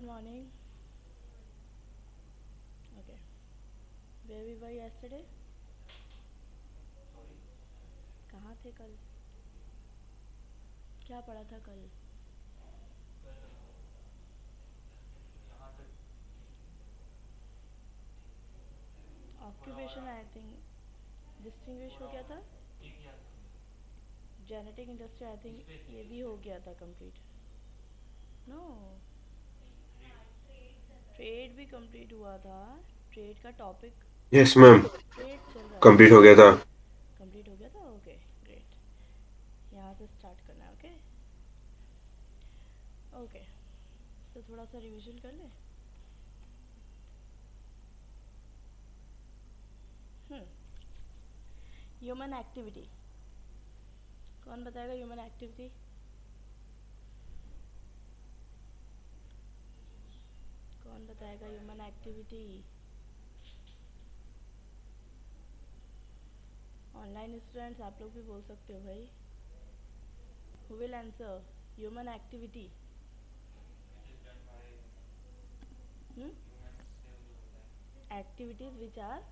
Good morning. Okay. Where we were yesterday? कहाँ थे कल? क्या पढ़ा था कल? ऑक्यूपेशन आई थिंक डिस्टिंग्विश हो गया था. जेनेटिक इंडस्ट्री आई थिंक ये भी हो गया था कंप्लीट. नो, ट्रेड भी कंप्लीट हुआ था. ट्रेड का टॉपिक. Yes ma'am. ट्रेड चल रहा था. कंप्लीट हो गया था। कंप्लीट हो गया था. Okay, great. यहाँ से स्टार्ट करना है. ओके. ओके, तो थोड़ा सा रिवीजन कर ले. Human activity. कौन बताएगा ह्यूमन एक्टिविटी? कौन बताएगा ह्यूमन एक्टिविटी? ऑनलाइन स्टूडेंट्स आप लोग भी बोल सकते हो भाई. Who will answer human activity? Activities which are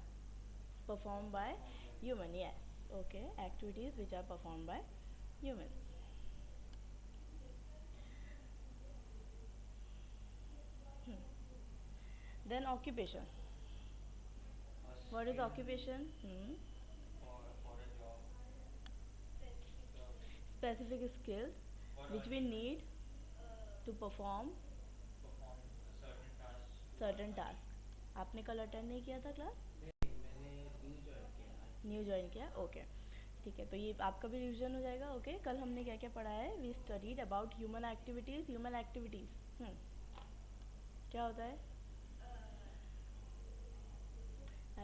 performed by human. Yes. Okay, activities which are performed by humans. Then occupation. What is occupation? Specific skills which we need to perform certain task. आपने कल attend नहीं किया था class? New join किया. Okay, ठीक है. तो ये आपका भी रिवीजन हो जाएगा. ओके, कल हमने क्या क्या पढ़ा है? We studied about human activities. Human activities क्या होता है?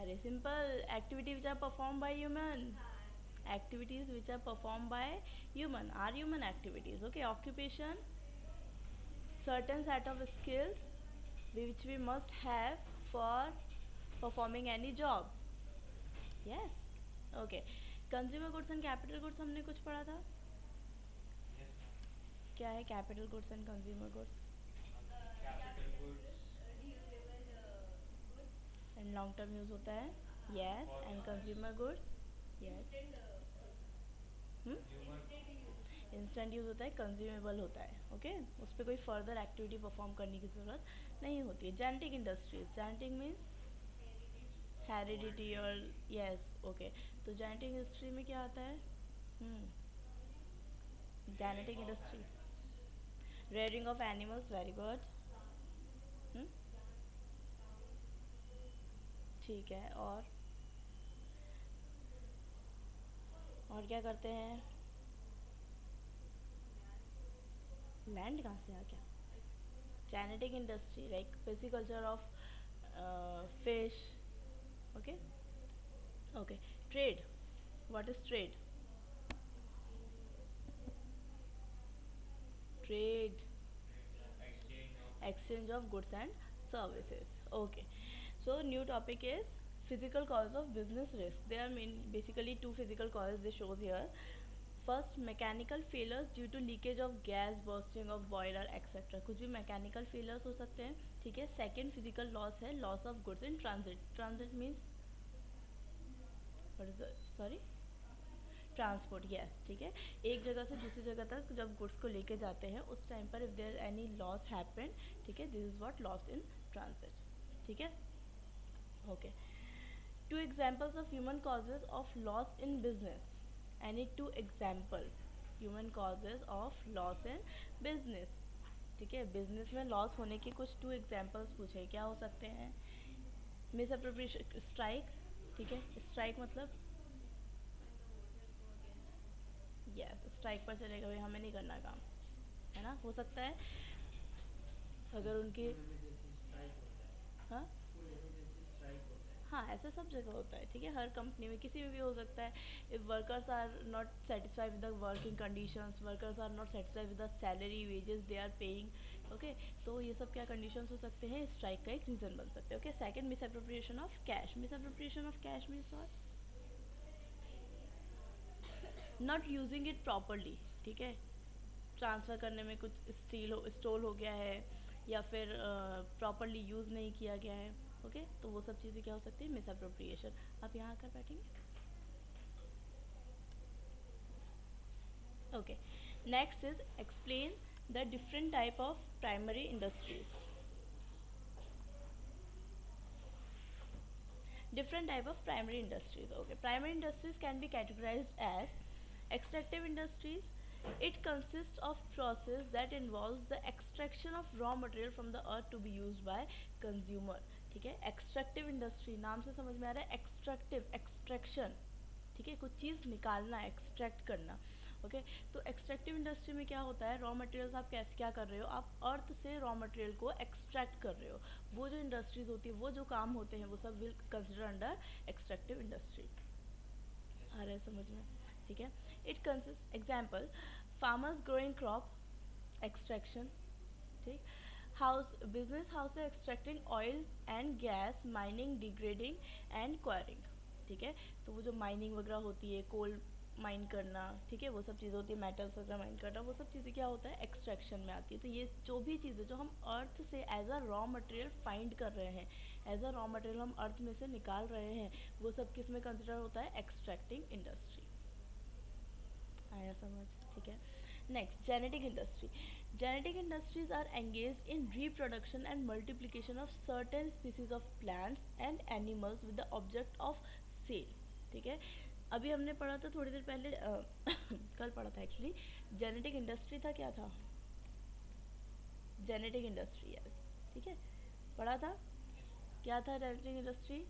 अरे simple. Activity which are perform by human. Activities which are performed by human are human activities. Okay, occupation, certain set of skills which we must have for performing any job. Yes. Okay. Consumer goods and capital goods हमने कुछ पढ़ा था. क्या है capital goods and consumer goods? And long term use होता है. Yes. And consumer goods. Yes. Instant use होता है. कंज्यूमेबल होता है. ओके, उस पर कोई फर्दर एक्टिविटी परफॉर्म करने की ज़रूरत नहीं होती है. Genetic industries. Genetic means heredity और. यस. ओके, तो जेनेटिक इंडस्ट्री में क्या आता है? Genetic industry. Rearing of animals. Very good. ठीक है. और क्या करते हैं? लैंड कहाँ से आ गया? Genetic industry like pisciculture of fish. Okay. Okay. Trade. What is trade? Trade. Exchange of goods and services. Okay, so new topic is physical cause of business risk. There are basically two physical causes they shows here. First, mechanical failures due to leakage of gas, bursting of boiler etc. कुछ भी mechanical failures हो सकते हैं. ठीक है. Second physical loss है loss of goods in transit. Transit means what is the, sorry, transport. Yes. ठीक है. एक जगह से दूसरी जगह तक जब गुड्स को लेके जाते हैं उस टाइम पर if there any loss happen. ठीक है. This is what loss in transit. ठीक है. Okay. Two examples of human causes of loss in business. Any two example human causes of loss in business. ठीक है. Business में loss होने के कुछ टू एग्जांपल्स पूछे. क्या हो सकते हैं? Miss appropriation. स्ट्राइक. ठीक है. स्ट्राइक मतलब यस, स्ट्राइक पर चलेगा भाई, हमें नहीं करना काम, है ना. हो सकता है अगर उनकी. हाँ. हाँ, ऐसा सब जगह होता है. ठीक है. हर कंपनी में किसी में भी हो सकता है. If workers are not satisfied with the working conditions, workers are not satisfied with the salary wages they are paying. Okay, तो ये सब क्या कंडीशंस हो सकते हैं? स्ट्राइक का एक रीज़न बन सकते हैं. Okay. Second, miss appropriation of cash. Miss appropriation of cash means what? Not using it properly. ठीक है. ट्रांसफ़र करने में कुछ स्टील हो स्टोल हो गया है या फिर प्रॉपरली यूज़ नहीं किया गया है। ओके, तो वो सब चीज़ें क्या हो सकती है, मिस अप्रोप्रिएशन। आप यहाँ आकर बैठेंगे। Okay, next is explain the different type of primary industries. Different type of primary industries. Okay, primary industries can be categorized as extractive industries. It consists of process that involves the extraction of raw material from the earth to be used by consumer. ठीक है, extractive industry नाम से समझ में आ रहा है, extractive, extraction, ठीक है, कुछ चीज़ निकालना, एक्सट्रैक्ट करना। ओके, तो एक्सट्रैक्टिव इंडस्ट्री में क्या होता है, रॉ मटेरियल्स आप कैसे क्या कर रहे हो, आप अर्थ से रॉ मटेरियल को एक्सट्रैक्ट कर रहे हो। वो जो इंडस्ट्रीज होती है, वो जो काम होते हैं, वो सब will consider under extractive industry. आ रहा है समझ में? ठीक है, it consist example, farmers growing crop, extraction. ठीक, house business house extracting oil and gas, mining, degrading and quarrying. ठीक है, तो वो जो माइनिंग वगैरह होती है, कोल माइन करना, ठीक है, वो सब चीज़ें होती है, मेटल्स वगैरह माइन करना, वो सब चीज़ें क्या होता है, एक्सट्रैक्शन में आती है। तो ये जो भी चीज़ें जो हम अर्थ से as a raw material find कर रहे हैं, एज अ रॉ मटेरियल हम अर्थ में से निकाल रहे हैं, वो सब किस में कंसिडर होता है, एक्सट्रैक्टिंग इंडस्ट्री। आया समझ? ठीक है, next genetic industry. Genetic industries are engage in reproduction and multiplication of certain species of plants and animals with the object of sale. ठीक है, अभी हमने पढ़ा था थोड़ी देर पहले कल पढ़ा था एक्चुअली, जेनेटिक इंडस्ट्री था, क्या था, जेनेटिक इंडस्ट्री, यस, ठीक है, पढ़ा था, क्या था जेनेटिक इंडस्ट्री,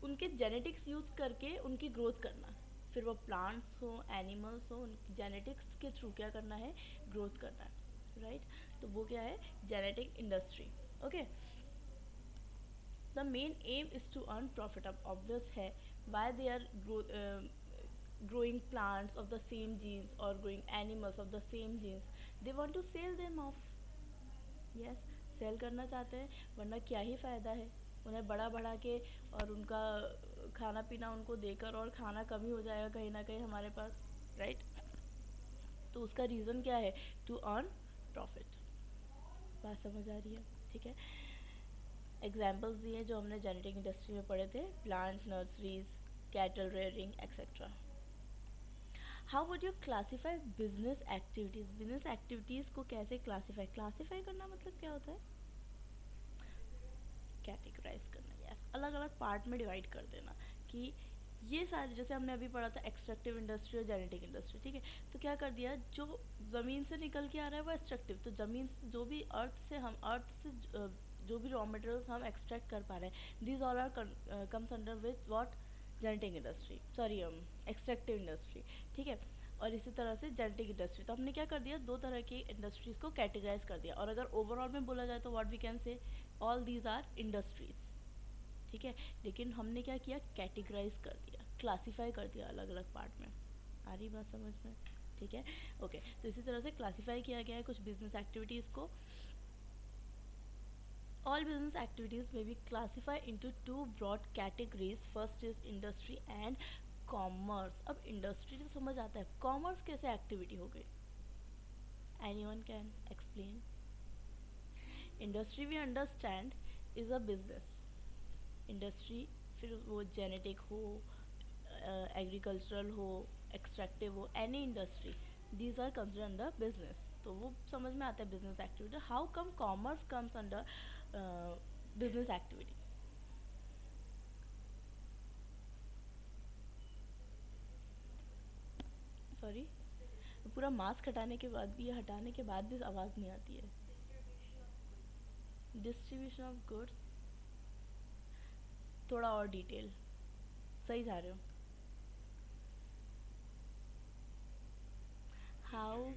उनके जेनेटिक्स यूज़ करके उनकी ग्रोथ करना, फिर वो प्लांट्स हो, एनिमल्स हो, उन जेनेटिक्स के थ्रू क्या करना है, ग्रोथ करना है, राइट। तो वो क्या है, genetic industry. Okay, the main aim is to earn profit. अब ऑब्वियस है, why they are growing plants of the same genes or growing animals of the same genes, they want to sell them off, yes, sell करना चाहते हैं, वरना क्या ही फ़ायदा है उन्हें बड़ा बढ़ा के, और उनका खाना पीना उनको देकर, और खाना कमी हो जाएगा कहीं ना कहीं हमारे पास, राइट। तो उसका रीज़न क्या है, टू अर्न प्रॉफिट। बात समझ आ रही है? ठीक है, एग्जाम्पल्स दिए जो हमने जेनेटिक इंडस्ट्री में पढ़े थे, plant nurseries, cattle rearing etcetera. How would you classify business activities? Business activities को कैसे क्लासीफाई, क्लासीफाई करना मतलब क्या होता है, कैटेगराइज करना, यस, अलग अलग पार्ट में डिवाइड कर देना, कि ये सारे, जैसे हमने अभी पढ़ा था एक्सट्रैक्टिव इंडस्ट्री और जेनेटिक इंडस्ट्री, ठीक है, तो क्या कर दिया, जो ज़मीन से निकल के आ रहा है वो एक्सट्रैक्टिव, तो ज़मीन जो भी अर्थ से हम अर्थ से जो भी रॉ मटेरियल्स हम एक्सट्रैक्ट कर पा रहे हैं, these all are comes under with what, genetic industry, sorry extractive industry. ठीक है, और इसी तरह से जेनेटिक इंडस्ट्री, तो हमने क्या कर दिया, दो तरह की इंडस्ट्रीज़ को कैटेगराइज कर दिया, और अगर ओवरऑल में बोला जाए तो what we can say, all these are industries. ठीक है, लेकिन हमने क्या किया, कैटेगराइज कर दिया, क्लासीफाई कर दिया अलग अलग पार्ट में। आ रही बात समझ में? ठीक है, ओके, तो इसी तरह से क्लासीफाई किया गया है कुछ बिजनेस एक्टिविटीज़ को। All business activities may be classified into two broad categories. First is industry and commerce. अब industry तो समझ आता है, commerce कैसे activity हो गई? Anyone can explain? Industry we understand is a business. Industry फिर वो genetic हो, एग्रीकल्चरल हो, एक्सट्रैक्टिव हो, any industry, these are consider under business. तो वो समझ में आता है business activity. How come commerce comes under business activity? Sorry, पूरा मास्क हटाने के बाद भी, ये हटाने के बाद भी आवाज़ नहीं आती है। डिस्ट्रीब्यूशन ऑफ गुड्स, थोड़ा और डिटेल, सही जा रहे हो? How,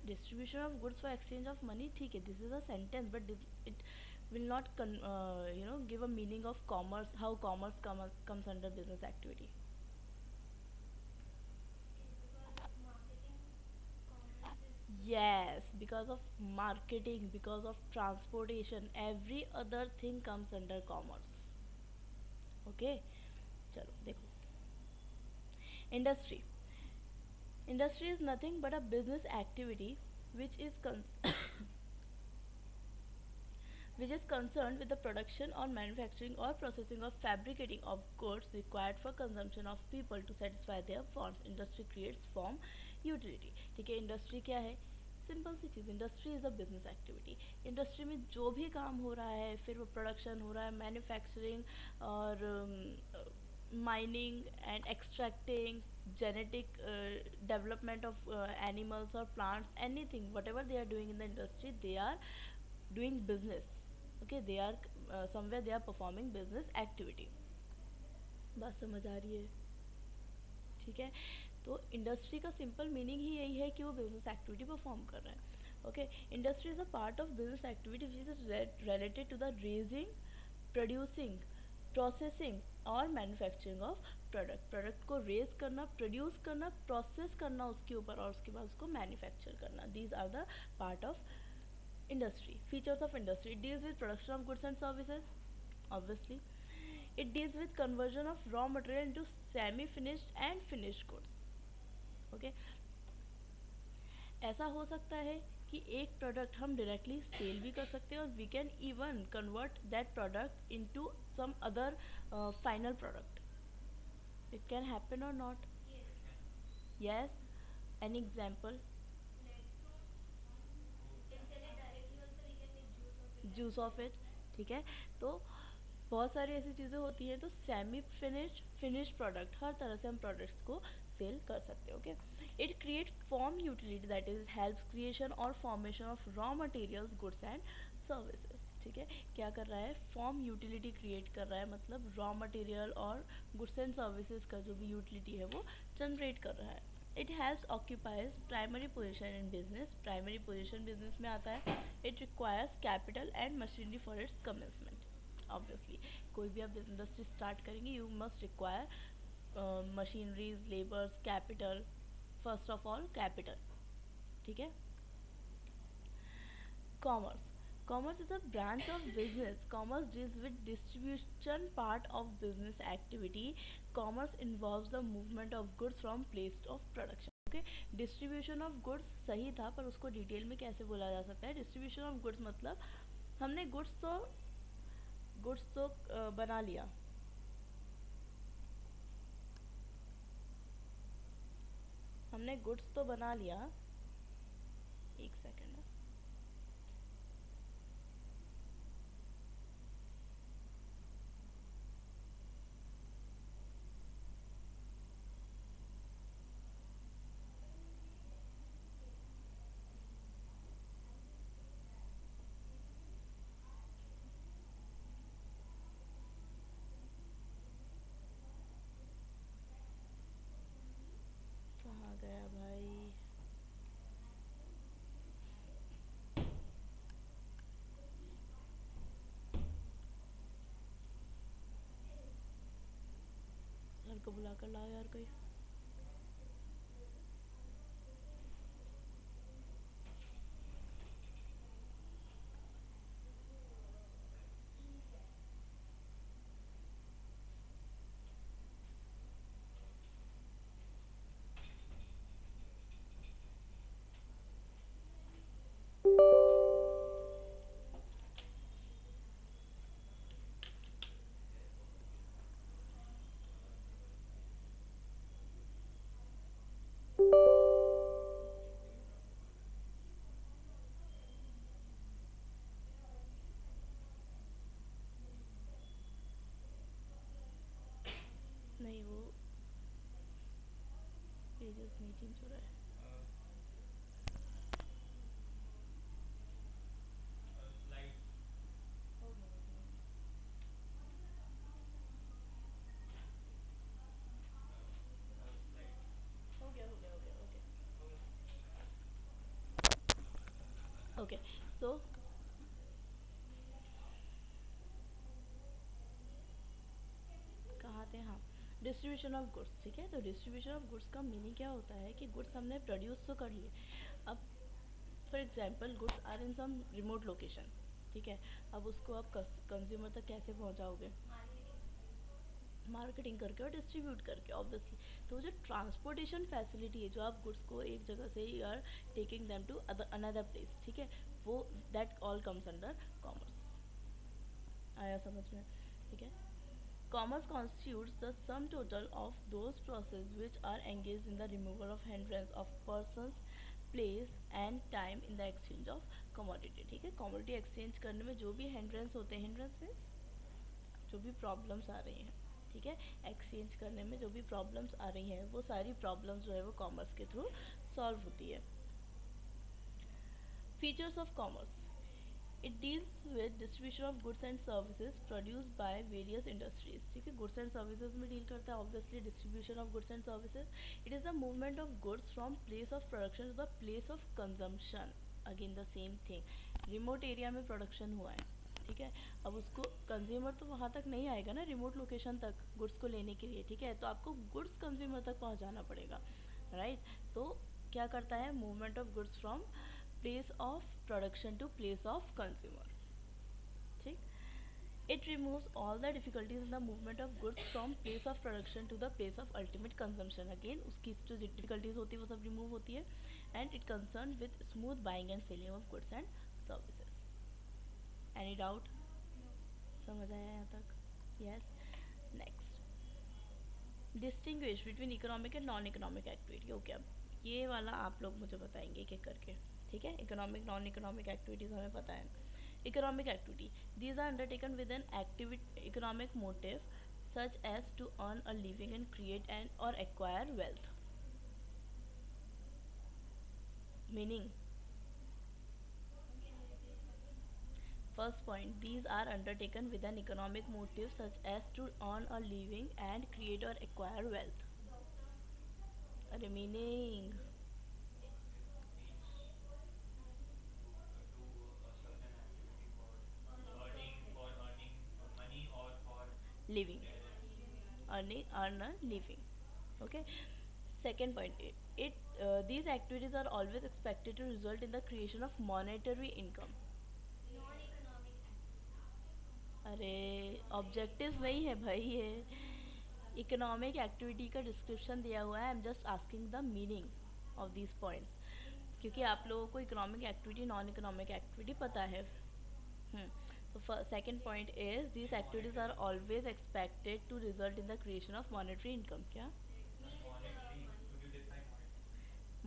distribution of goods for exchange of money, ठीक है, this is a sentence, but it will not give a meaning of commerce, how commerce comes under business activity. Yes, because of marketing, because of transportation, every other thing comes under commerce. Okay, चलो देखो, industry, Industry is nothing but a business activity which is which is concerned with the production or manufacturing or processing or fabricating of goods required for consumption of people to satisfy their wants. Industry creates form utility. ठीक है, industry क्या है? Simple सी चीज़, industry is a business activity. Industry में जो भी काम हो रहा है, फिर वो प्रोडक्शन हो रहा है, मैन्युफैक्चरिंग और mining and extracting, genetic development of animals or plants, anything whatever they are doing in the industry, they are doing business. Okay, they are somewhere they are performing business activity. बात समझ आ रही है? ठीक है, तो industry का simple meaning ही यही है कि वो बिजनेस एक्टिविटी परफॉर्म कर रहे हैं. Okay, industry is a part of business activity which is related to the raising, producing, processing और मैन्युफैक्चरिंग ऑफ प्रोडक्ट को रेज करना, प्रोड्यूस करना, प्रोसेस करना उसके ऊपर और उसके बाद उसको मैन्युफैक्चर करना. These are the part of industry. Features of industry: it deals with production of goods and services, obviously. It deals with conversion of raw material into semi finished and finished goods. Okay, ऐसा हो सकता है कि एक product हम directly cell भी कर सकते हैं और we can even convert that product into some other final product. It can happen और not? Yes. An example? Juice of it. ठीक है, तो बहुत सारी ऐसी चीज़ें होती हैं. तो सेमी फिनिश्ड, फिनिश्ड प्रोडक्ट, हर तरह से हम प्रोडक्ट्स को सेल कर सकते हैं. Okay, it create form utility that is helps creation और formation of raw materials, goods and services. ठीक है, क्या कर रहा है? फॉर्म यूटिलिटी क्रिएट कर रहा है, मतलब रॉ मटेरियल और गुड्स एंड सर्विसेज का जो भी यूटिलिटी है वो जनरेट कर रहा है. It helps occupies primary position in business. Primary position business में आता है. It requires capital and machinery for its commencement. Obviously कोई भी आप इंडस्ट्री स्टार्ट करेंगे, you must require machineries, labours, capital. First of all capital. ठीक है. Commerce. Commerce is a branch of business. Commerce deals with distribution part of business activity. Commerce involves the movement of goods from place of production. Okay, distribution of goods सही था, पर उसको detail में कैसे बोला जा सकता है? distribution of goods मतलब हमने गुड्स तो बना लिया. हमने गुड्स तो बना लिया. एक सेकेंड. कहाँ गया भाई? घर को बुला कर लाओ यार कोई. नहीं, वो पेजेस नहीं चेंज हो रहा है. हो गया, हो गया, हो गया. ओके. ओके, सो कहाँ थे? हाँ, डिस्ट्रीब्यूशन ऑफ गुड्स. ठीक है, तो डिस्ट्रीब्यूशन ऑफ गुड्स का मीनिंग क्या होता है कि गुड्स हमने प्रोड्यूस तो कर लिए. अब for example goods are in some remote location. ठीक है, अब उसको आप कंज्यूमर तक कैसे पहुंचाओगे? मार्केटिंग करके और डिस्ट्रीब्यूट करके ऑब्वियसली। तो जो ट्रांसपोर्टेशन फैसिलिटी है, जो आप गुड्स को एक जगह से you are taking them to another place, ठीक है, वो that all comes under commerce. आया समझ में? ठीक है। Commerce constitutes the sum total of those processes which are engaged in the removal of hindrance of persons, place and time in the exchange of commodity। ठीक है, commodity exchange करने में जो भी hindrance होते हैं, hindrance means जो भी प्रॉब्लम्स आ रही हैं, ठीक है, एक्सचेंज करने में जो भी प्रॉब्लम्स आ रही हैं, वो सारी प्रॉब्लम्स जो है वो कॉमर्स के थ्रू सॉल्व होती है। Features of commerce, it deals with distribution of goods and services produced by various industries. ठीक है, गुड्स एंड सर्विसेज में डील करता है obviously distribution of goods and services. It is the movement of goods from place of production to the place of consumption. Again the same thing, remote area में production हुआ है, ठीक है, अब उसको कंज्यूमर तो वहाँ तक नहीं आएगा ना, रिमोट लोकेशन तक गुड्स को लेने के लिए, ठीक है, तो आपको गुड्स कंज्यूमर तक पहुँचाना पड़ेगा, राइट। तो क्या करता है, movement of goods from place of production to place of consumer. ठीक, it removes all the difficulties in the movement of goods from place of production to the place of ultimate consumption। again उसकी जो difficulties होती है वो सब remove होती है। and it concerned with smooth buying and selling of goods and services। any doubt? समझ आया यहाँ तक? yes। next, distinguish between economic and non economic activity। Okay, अब ये वाला आप लोग मुझे बताएंगे एक एक करके, ठीक है। इकोनॉमिक नॉन इकोनॉमिक एक्टिविटीज़ हमें पता है। Economic activity, these are undertaken with an economic motive such as to earn a living and create and or acquire wealth। meaning, first point, these are undertaken with an economic motive such as to earn a living and create or acquire wealth। अरे meaning, living, earn a living, okay। second point, these activities are always expected to result in the creation of monetary income। अरे objective नहीं है भाई ये, economic activity का description दिया हुआ है, I am just asking the meaning of these points, क्योंकि आप लोगों को economic activity non economic activity पता है। तो second point is these activities are always expected to result in the creation of monetary income. क्या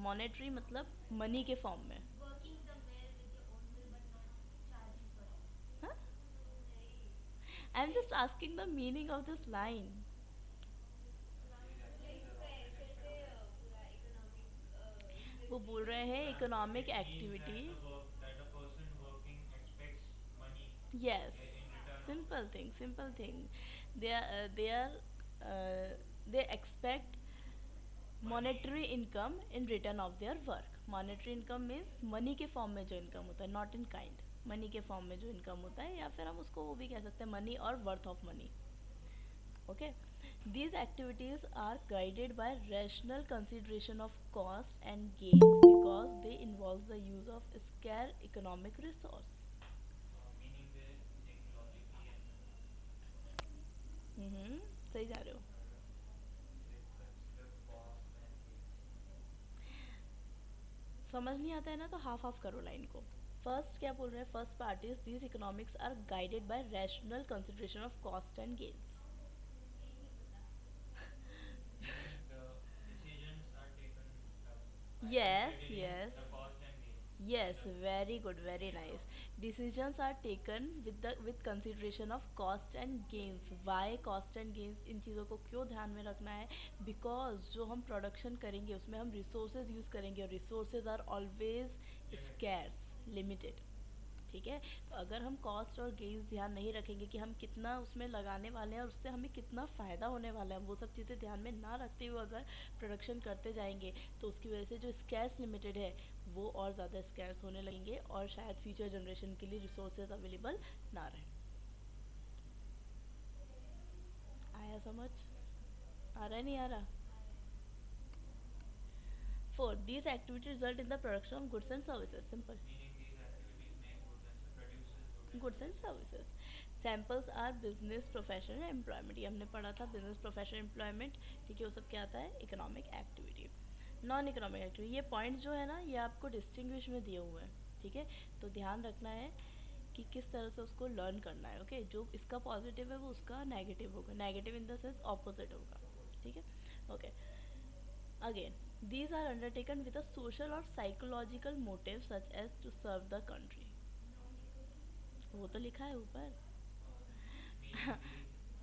मॉनेटरी मतलब money के फॉर्म में? हाँ, I am just asking the meaning of this line. वो बोल रहे हैं economic activity, yes, simple thing, uh, they expect monetary income in return of their work। monetary income means money के form में जो इनकम होता है, not in kind, मनी के फॉर्म में जो इनकम होता है, या फिर हम उसको वो भी कह सकते हैं मनी और worth of money. Okay, these activities are guided by rational consideration of cost and gains because they involve the use of scarce economic resource। हम्म, सही जा रहे हो। समझ नहीं आता है ना, तो हाफ हाफ करो लाइन को। फर्स्ट क्या बोल रहे हैं, first part is these economics are guided by rational consideration of cost and gains. yes yes yes, very good, very nice। decisions are taken with consideration of cost and gains। why cost and gains, इन चीज़ों को क्यों ध्यान में रखना है, because जो हम production करेंगे उसमें हम रिसोर्सेज यूज़ करेंगे और resources are always scarce, limited. ठीक है, तो अगर हम कॉस्ट और गेन्स ध्यान नहीं रखेंगे कि हम कितना उसमें लगाने वाले हैं और उससे हमें कितना फ़ायदा होने वाला है, वो सब चीज़ें ध्यान में ना रखते हुए अगर प्रोडक्शन करते जाएंगे, तो उसकी वजह से जो स्कैर्स लिमिटेड है वो और ज़्यादा स्कैर्स होने लगेंगे और शायद फ्यूचर जनरेशन के लिए रिसोर्सेज अवेलेबल ना रहे। आया समझ? आ रहा है नहीं आ रहा? Four, these activities result in the production of goods and services। simple, goods and services। Samples are business professional employment, ये हमने पढ़ा था, बिजनेस प्रोफेशनल एम्प्लॉयमेंट, ठीक है, वो सब क्या आता है, economic activity. Non economic activity, ये पॉइंट जो है ना ये आपको डिस्टिंग्विश में दिए हुए हैं, ठीक है, तो ध्यान रखना है कि किस तरह से उसको लर्न करना है। ओके, जो इसका पॉजिटिव है वो उसका नेगेटिव होगा, negative in the sense opposite होगा, ठीक है। Okay, again these are undertaken with a social or psychological motive such as to serve the country, वो तो लिखा है ऊपर।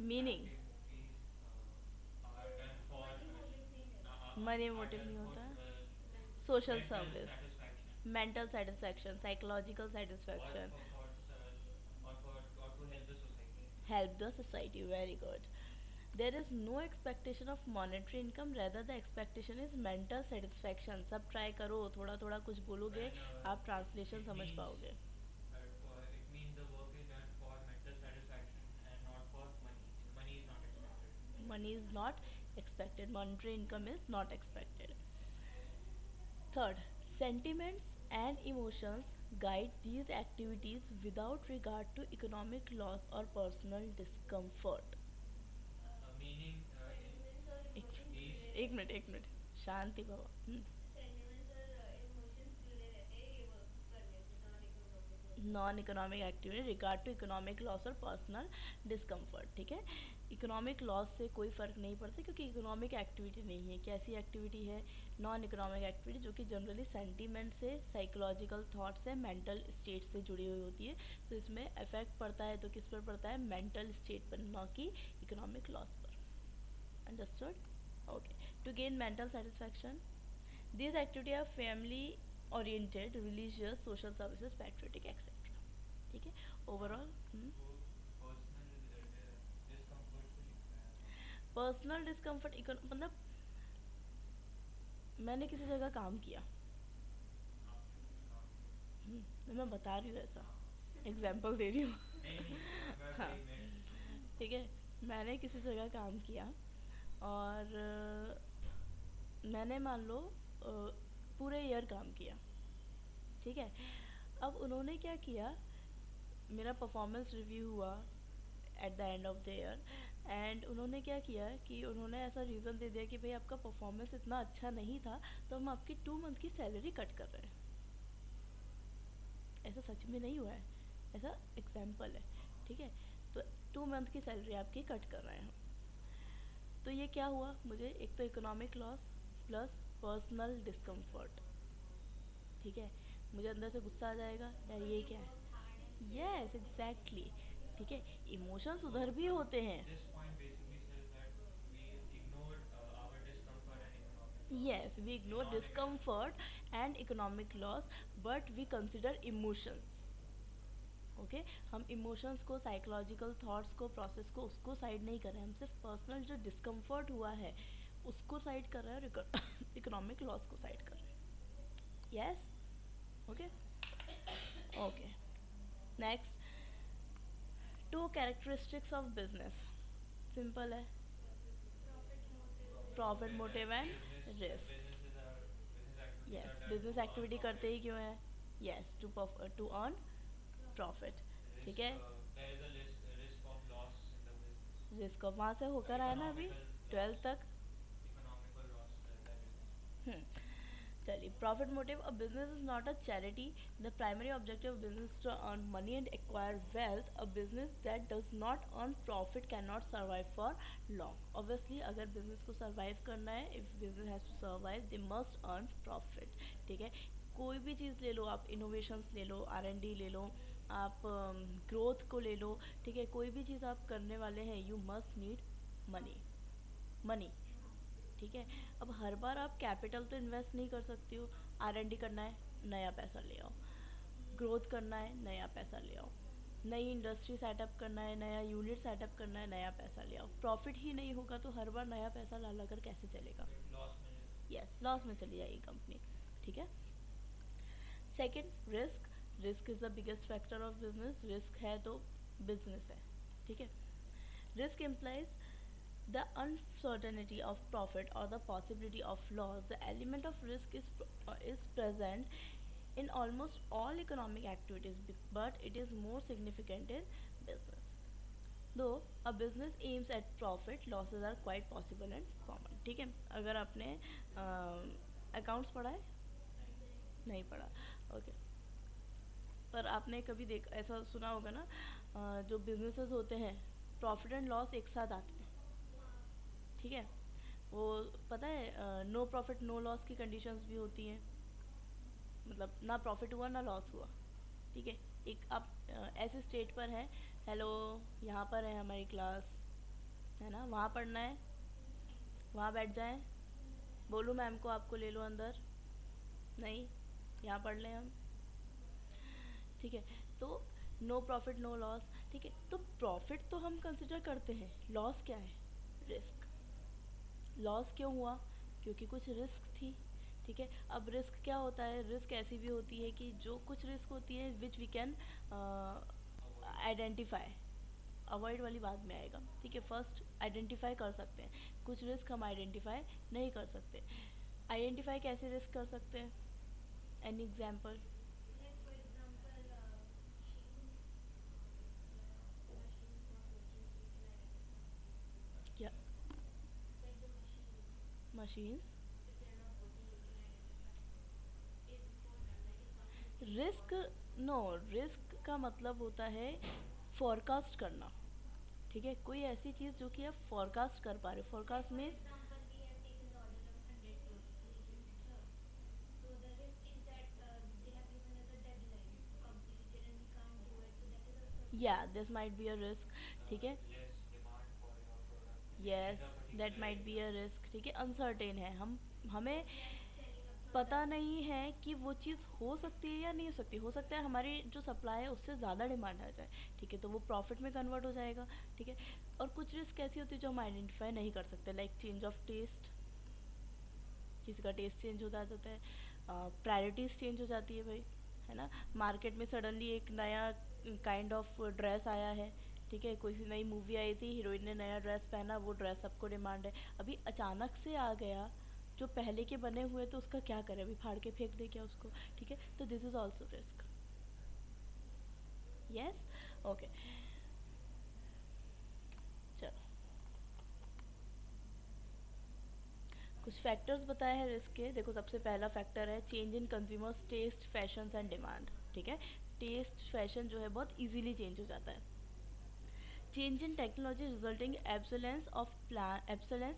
मीनिंग, मनी मोटिव नहीं होता, social service, mental satisfaction, psychological satisfaction, help the society, very good. There is no expectation of monetary income, rather the expectation is mental satisfaction। सब try करो, थोड़ा थोड़ा कुछ बोलोगे आप ट्रांसलेशन समझ पाओगे। Money is not expected, monetary income is not expected। Third, sentiments and emotions guide these activities without regard to economic loss or personal discomfort। एक मिनट, शांति भव। Non economic activity regard to economic loss और personal discomfort, ठीक है। Economic loss से कोई फ़र्क नहीं पड़ता क्योंकि इकोनॉमिक एक्टिविटी नहीं है, कैसी एक्टिविटी है, नॉन इकोनॉमिक एक्टिविटी, जो कि जनरली सेंटीमेंट से, साइकोलॉजिकल थाट से, मेंटल स्टेट से जुड़ी हुई होती है। तो इसमें इफेक्ट पड़ता है तो किस पर पड़ता है, मेंटल स्टेट पर, ना कि इकोनॉमिक लॉस पर। Understood, okay. To gain mental satisfaction, these activities are family oriented, religious, social services, patriotic, etc, ठीक है। ओवरऑल पर्सनल डिस्कम्फर्ट, मतलब मैंने किसी जगह काम किया, मैं बता रही हूँ ऐसा, एग्जाम्पल दे रही हूँ। हाँ, ठीक है, मैंने किसी जगह काम किया और मैंने मान लो पूरे ईयर काम किया, ठीक है। अब उन्होंने क्या किया, मेरा परफॉर्मेंस रिव्यू हुआ at the end of the year, and उन्होंने क्या किया कि उन्होंने ऐसा रीज़न दे दिया कि भाई आपका परफॉर्मेंस इतना अच्छा नहीं था तो हम आपकी 2 मंथ की सैलरी कट कर रहे हैं। ऐसा सच में नहीं हुआ है, ऐसा एग्जाम्पल है, ठीक है। तो 2 मंथ की सैलरी आपकी कट कर रहे हैं हम। तो ये क्या हुआ, मुझे एक तो economic loss plus personal discomfort, ठीक है। मुझे अंदर से गुस्सा आ जाएगा यार, ये क्या है, यस एग्जैक्टली, ठीक है। इमोशंस उधर भी होते हैं, yes, we ignore discomfort and economic loss, but we consider emotions। Okay, हम इमोशंस को, साइकोलॉजिकल थॉट्स को, प्रोसेस को, उसको साइड नहीं कर रहे हैं, हम सिर्फ पर्सनल जो डिस्कम्फर्ट हुआ है उसको साइड कर रहे हैं और इकोनॉमिक लॉस को साइड कर रहे हैं। Yes, okay, okay. Next, two characteristics of business, simple है, profit motive and risk. Yes, business activity करते ही क्यों है, यस, टू अर्न प्रॉफिट, ठीक है। रिस्क ऑफ वहाँ से होकर आया ना अभी 12th तक। हम्म, चलिए, profit motive, a business is not a charity, the primary objective of business to earn money and acquire wealth, a business that does not earn profit can not survive for long. Obviously अगर business को survive करना है, if business has to survive they must earn profit, ठीक है। कोई भी चीज़ ले लो आप, इनोवेशंस ले लो, R&D ले लो आप, ग्रोथ को ले लो, ठीक है, कोई भी चीज़ आप करने वाले हैं you must need money, money, ठीक है। अब हर बार आप कैपिटल तो इन्वेस्ट नहीं कर सकती हो, R&D करना है नया पैसा ले आओ, ग्रोथ करना है नया पैसा ले आओ, नई इंडस्ट्री सेटअप करना है, नया यूनिट सेटअप करना है, नया पैसा ले आओ, प्रॉफिट ही नहीं होगा तो हर बार नया पैसा ला ला कर कैसे चलेगा, यस, लॉस में चली जाएगी कंपनी, ठीक है। Second, risk, risk is the biggest factor of business, risk है तो बिजनेस है, ठीक है। Risk implies the uncertainty of profit or the possibility of loss. The element of risk is present in almost all economic activities, but it is more significant in business, though a business aims at profit losses are quite possible and common. ठीक है, अगर आपने accounts पढ़ा है, नहीं पढ़ा, okay. पर आपने कभी देख ऐसा सुना होगा ना, जो बिजनेसेस होते हैं प्रॉफिट एंड लॉस एक साथ आते हैं। ठीक है, वो पता है नो प्रॉफिट नो लॉस की कंडीशंस भी होती हैं, मतलब ना प्रॉफिट हुआ ना लॉस हुआ। ठीक है, एक आप ऐसे स्टेट पर हैं, हेलो, यहाँ पर है हमारी क्लास, है ना, वहाँ पढ़ना है, वहाँ बैठ जाएं, बोलूँ मैम को आपको ले लो अंदर, नहीं, यहाँ पढ़ लें हम। ठीक है, तो नो प्रॉफिट नो लॉस। ठीक है, तो प्रॉफिट तो हम कंसिडर करते हैं, लॉस क्या है, रिस्क। लॉस क्यों हुआ, क्योंकि कुछ रिस्क थी। ठीक है, अब रिस्क क्या होता है, रिस्क ऐसी भी होती है कि जो कुछ रिस्क होती है which we can identify, avoid वाली बात में आएगा। ठीक है, फर्स्ट आइडेंटिफाई कर सकते हैं, कुछ रिस्क हम आइडेंटिफाई नहीं कर सकते। आइडेंटिफाई कैसे रिस्क कर सकते हैं, एनी एग्जाम्पल। क्या, मशीन्स, रिस्क, नो, रिस्क का मतलब होता है फॉरकास्ट करना। ठीक है, कोई ऐसी चीज़ जो कि आप फॉरकास्ट कर पा रहे हो, फॉरकास्ट मीन्स, या this might be a risk. ठीक है, yes, that might be a risk. ठीक है, अनसर्टेन है, हम, हमें पता नहीं है कि वो चीज़ हो सकती है या नहीं हो सकती, हो सकता है हमारी जो सप्लाई है उससे ज़्यादा डिमांड आ जाए। ठीक है, तो वो प्रॉफिट में कन्वर्ट हो जाएगा। ठीक है, और कुछ रिस्क ऐसी होती है जो हम आइडेंटिफाई नहीं कर सकते, लाइक चेंज ऑफ टेस्ट, किसी का टेस्ट चेंज हो जाता है, प्रायोरिटीज़ चेंज हो जाती है भाई, है ना, मार्केट में सडनली एक नया काइंड ऑफ ड्रेस आया है। ठीक है, कोई सी नई मूवी आई थी, हीरोइन ने नया ड्रेस पहना, वो ड्रेस सबको डिमांड है, अभी अचानक से आ गया, जो पहले के बने हुए तो उसका क्या करें, अभी फाड़ के फेंक दे क्या उसको। ठीक है, तो this is also risk. Yes, okay, चलो कुछ फैक्टर्स बताए हैं रिस्क के। देखो, सबसे पहला फैक्टर है change in consumers taste fashions and demand. ठीक है, टेस्ट फैशन जो है बहुत इजीली चेंज हो जाता है। Change in technology resulting obsolescence of obsolescence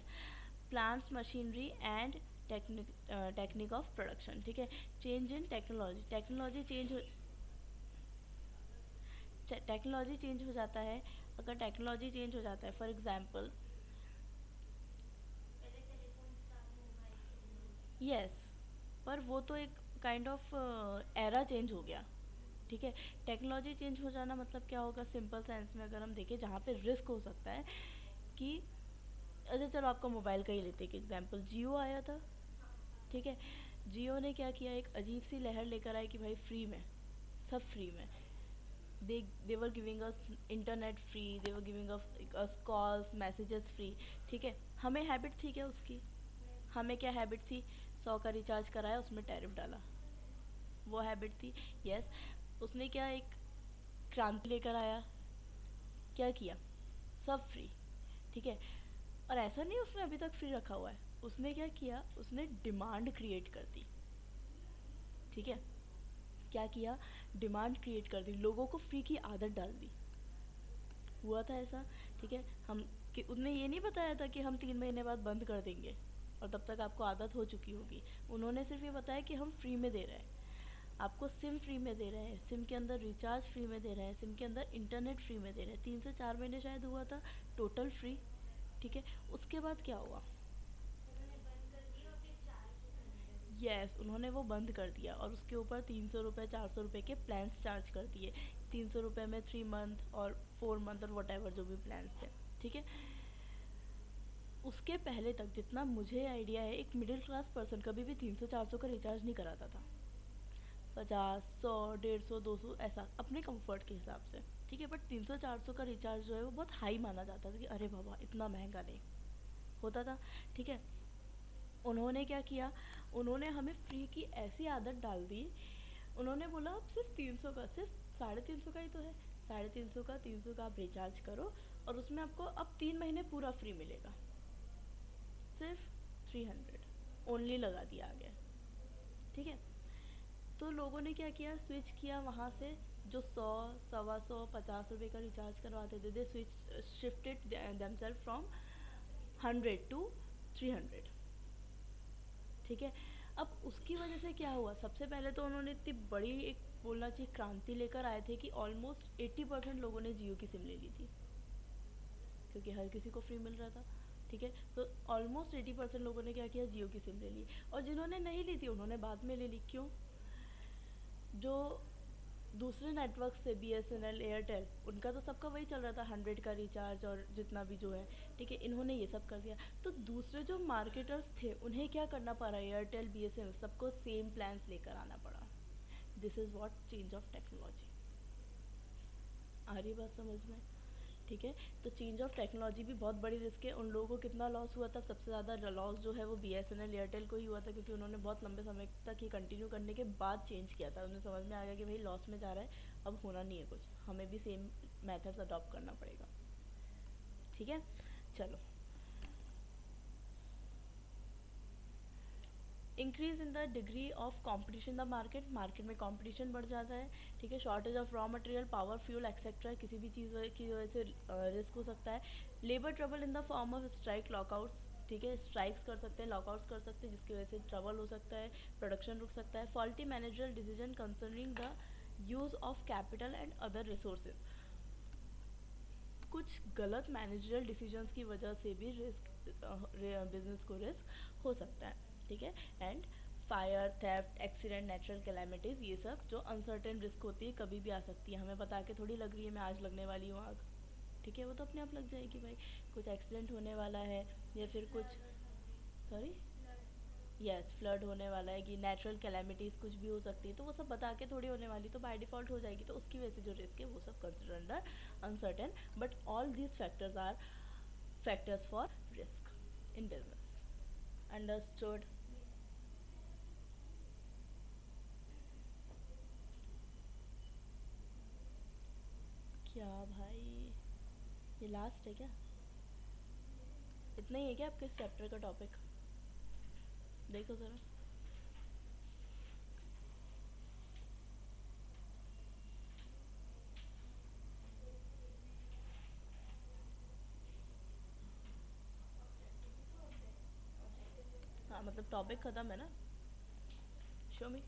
plants machinery and technique of production. ठीक है, change in technology, technology change हो जाता है। अगर टेक्नोलॉजी चेंज हो जाता है, फॉर एग्जांपल, यस, पर वो तो एक काइंड ऑफ एरा चेंज हो गया। ठीक है, टेक्नोलॉजी चेंज हो जाना मतलब क्या होगा, सिंपल सेंस में अगर हम देखें, जहाँ पे रिस्क हो सकता है कि, अच्छा चलो आपका मोबाइल का ही लेते हैं एग्जांपल, जियो आया था। ठीक है, जियो ने क्या किया, एक अजीब सी लहर लेकर आई कि भाई फ्री में, सब फ्री में, they were giving us internet free, they were giving us calls messages free. ठीक है, हमें हैबिट थी क्या उसकी, हमें क्या हैबिट थी, 100 का रिचार्ज कराया, उसमें टैरिफ डाला, वो हैबिट थी। यस, उसने क्या एक क्रांति लेकर आया, क्या किया, सब फ्री। ठीक है, और ऐसा नहीं उसने अभी तक फ्री रखा हुआ है, उसने क्या किया, उसने डिमांड क्रिएट कर दी। ठीक है, क्या किया, डिमांड क्रिएट कर दी, लोगों को फ्री की आदत डाल दी, हुआ था ऐसा। ठीक है, हम, कि उनने ये नहीं बताया था कि हम 3 महीने बाद बंद कर देंगे और तब तक आपको आदत हो चुकी होगी। उन्होंने सिर्फ ये बताया कि हम फ्री में दे रहे हैं, आपको सिम फ्री में दे रहे हैं, सिम के अंदर रिचार्ज फ्री में दे रहे हैं, सिम के अंदर इंटरनेट फ्री में दे रहे हैं, 3 से 4 महीने शायद हुआ था, टोटल फ्री। ठीक है, उसके बाद क्या हुआ, यस, उन्होंने वो बंद कर दिया और उसके ऊपर 300 रुपये 400 रुपये के प्लान्स चार्ज कर दिए, 300 रुपये में 3 मंथ और 4 मंथ और वट एवर जो भी प्लान्स थे। ठीक है, उसके पहले तक जितना मुझे आइडिया है, एक मिडिल क्लास पर्सन कभी भी 300 400 का रिचार्ज नहीं कराता था, 50 100 150 200 ऐसा अपने कंफर्ट के हिसाब से। ठीक है, बट 300 400 का रिचार्ज जो है वो बहुत हाई माना जाता था कि अरे बाबा इतना महंगा नहीं होता था। ठीक है, उन्होंने क्या किया, उन्होंने हमें फ्री की ऐसी आदत डाल दी, उन्होंने बोला अब सिर्फ 300 का, सिर्फ 350 का ही तो है, 350 का 300 का आप रिचार्ज करो और उसमें आपको अब 3 महीने पूरा फ्री मिलेगा, सिर्फ 300 ओनली लगा दिया गया। ठीक है, तो लोगों ने क्या किया, स्विच किया वहाँ से, जो 100, 125, 50 रुपये का रिचार्ज करवाते थे, they switch shifted themselves from 100 to 300। ठीक है, अब उसकी वजह से क्या हुआ, सबसे पहले तो उन्होंने इतनी बड़ी एक बोलना चाहिए क्रांति लेकर आए थे कि ऑलमोस्ट 80% लोगों ने जियो की सिम ले ली थी, क्योंकि हर किसी को फ्री मिल रहा था। ठीक है, तो ऑलमोस्ट 80% लोगों ने क्या किया, जियो की सिम ले ली, और जिन्होंने नहीं ली थी उन्होंने बाद में ले ली। क्यों? जो दूसरे नेटवर्क से B S N L, Airtel, उनका तो सबका वही चल रहा था, 100 का रिचार्ज और जितना भी जो है। ठीक है, इन्होंने ये सब कर दिया, तो दूसरे जो मार्केटर्स थे उन्हें क्या करना पड़ा, Airtel, B S N L, सबको सेम प्लान्स लेकर आना पड़ा। This is what change of technology. आ रही बात समझ में? ठीक है, तो चेंज ऑफ टेक्नोलॉजी भी बहुत बड़ी रिस्क है। उन लोगों को कितना लॉस हुआ था, सबसे ज़्यादा लॉस जो है वो B S N L, Airtel को ही हुआ था, क्योंकि उन्होंने बहुत लंबे समय तक ये कंटिन्यू करने के बाद चेंज किया था। उन्हें समझ में आ गया कि भाई लॉस में जा रहा है, अब होना नहीं है कुछ, हमें भी सेम मेथड्स अडॉप्ट करना पड़ेगा। ठीक है, चलो। Increase in the degree of competition the market, market में कंपटीशन बढ़ जाता है। ठीक है, shortage of raw material, power, fuel etcetera, किसी भी चीज़ की वजह से रिस्क हो सकता है। Labour trouble in the form of strike, lockouts. ठीक है, स्ट्राइक्स कर सकते हैं, लॉकआउट्स कर सकते हैं, जिसकी वजह से ट्रबल हो सकता है, प्रोडक्शन रुक सकता है। Faulty managerial decision concerning the use of capital and other resources, कुछ गलत मैनेजरल डिसीजंस की वजह से भी रिस्क, बिजनेस को रिस्क हो सकता है। ठीक है, and fire, theft, accident, natural calamities, ये सब जो अनसर्टेन रिस्क होती है, कभी भी आ सकती है, हमें बता के थोड़ी लग रही है मैं आज लगने वाली हूँ आग। ठीक है, वो तो अपने आप लग जाएगी भाई, कुछ एक्सीडेंट होने वाला है या फिर कुछ, सॉरी, यस, फ्लड होने वाला है, कि नेचुरल कैलामिटीज़ कुछ भी हो सकती है, तो वो सब बता के थोड़ी होने वाली, तो बाय डिफ़ॉल्ट हो जाएगी, तो उसकी वजह से जो रिस्क है वो सब consider under uncertain, but all these factors are factors for risk in business. Understood? क्या भाई, ये लास्ट है क्या? इतना ही है क्या आपके इस चैप्टर का टॉपिक? देखो ज़रा। हाँ, मतलब टॉपिक ख़त्म है ना? शो मी।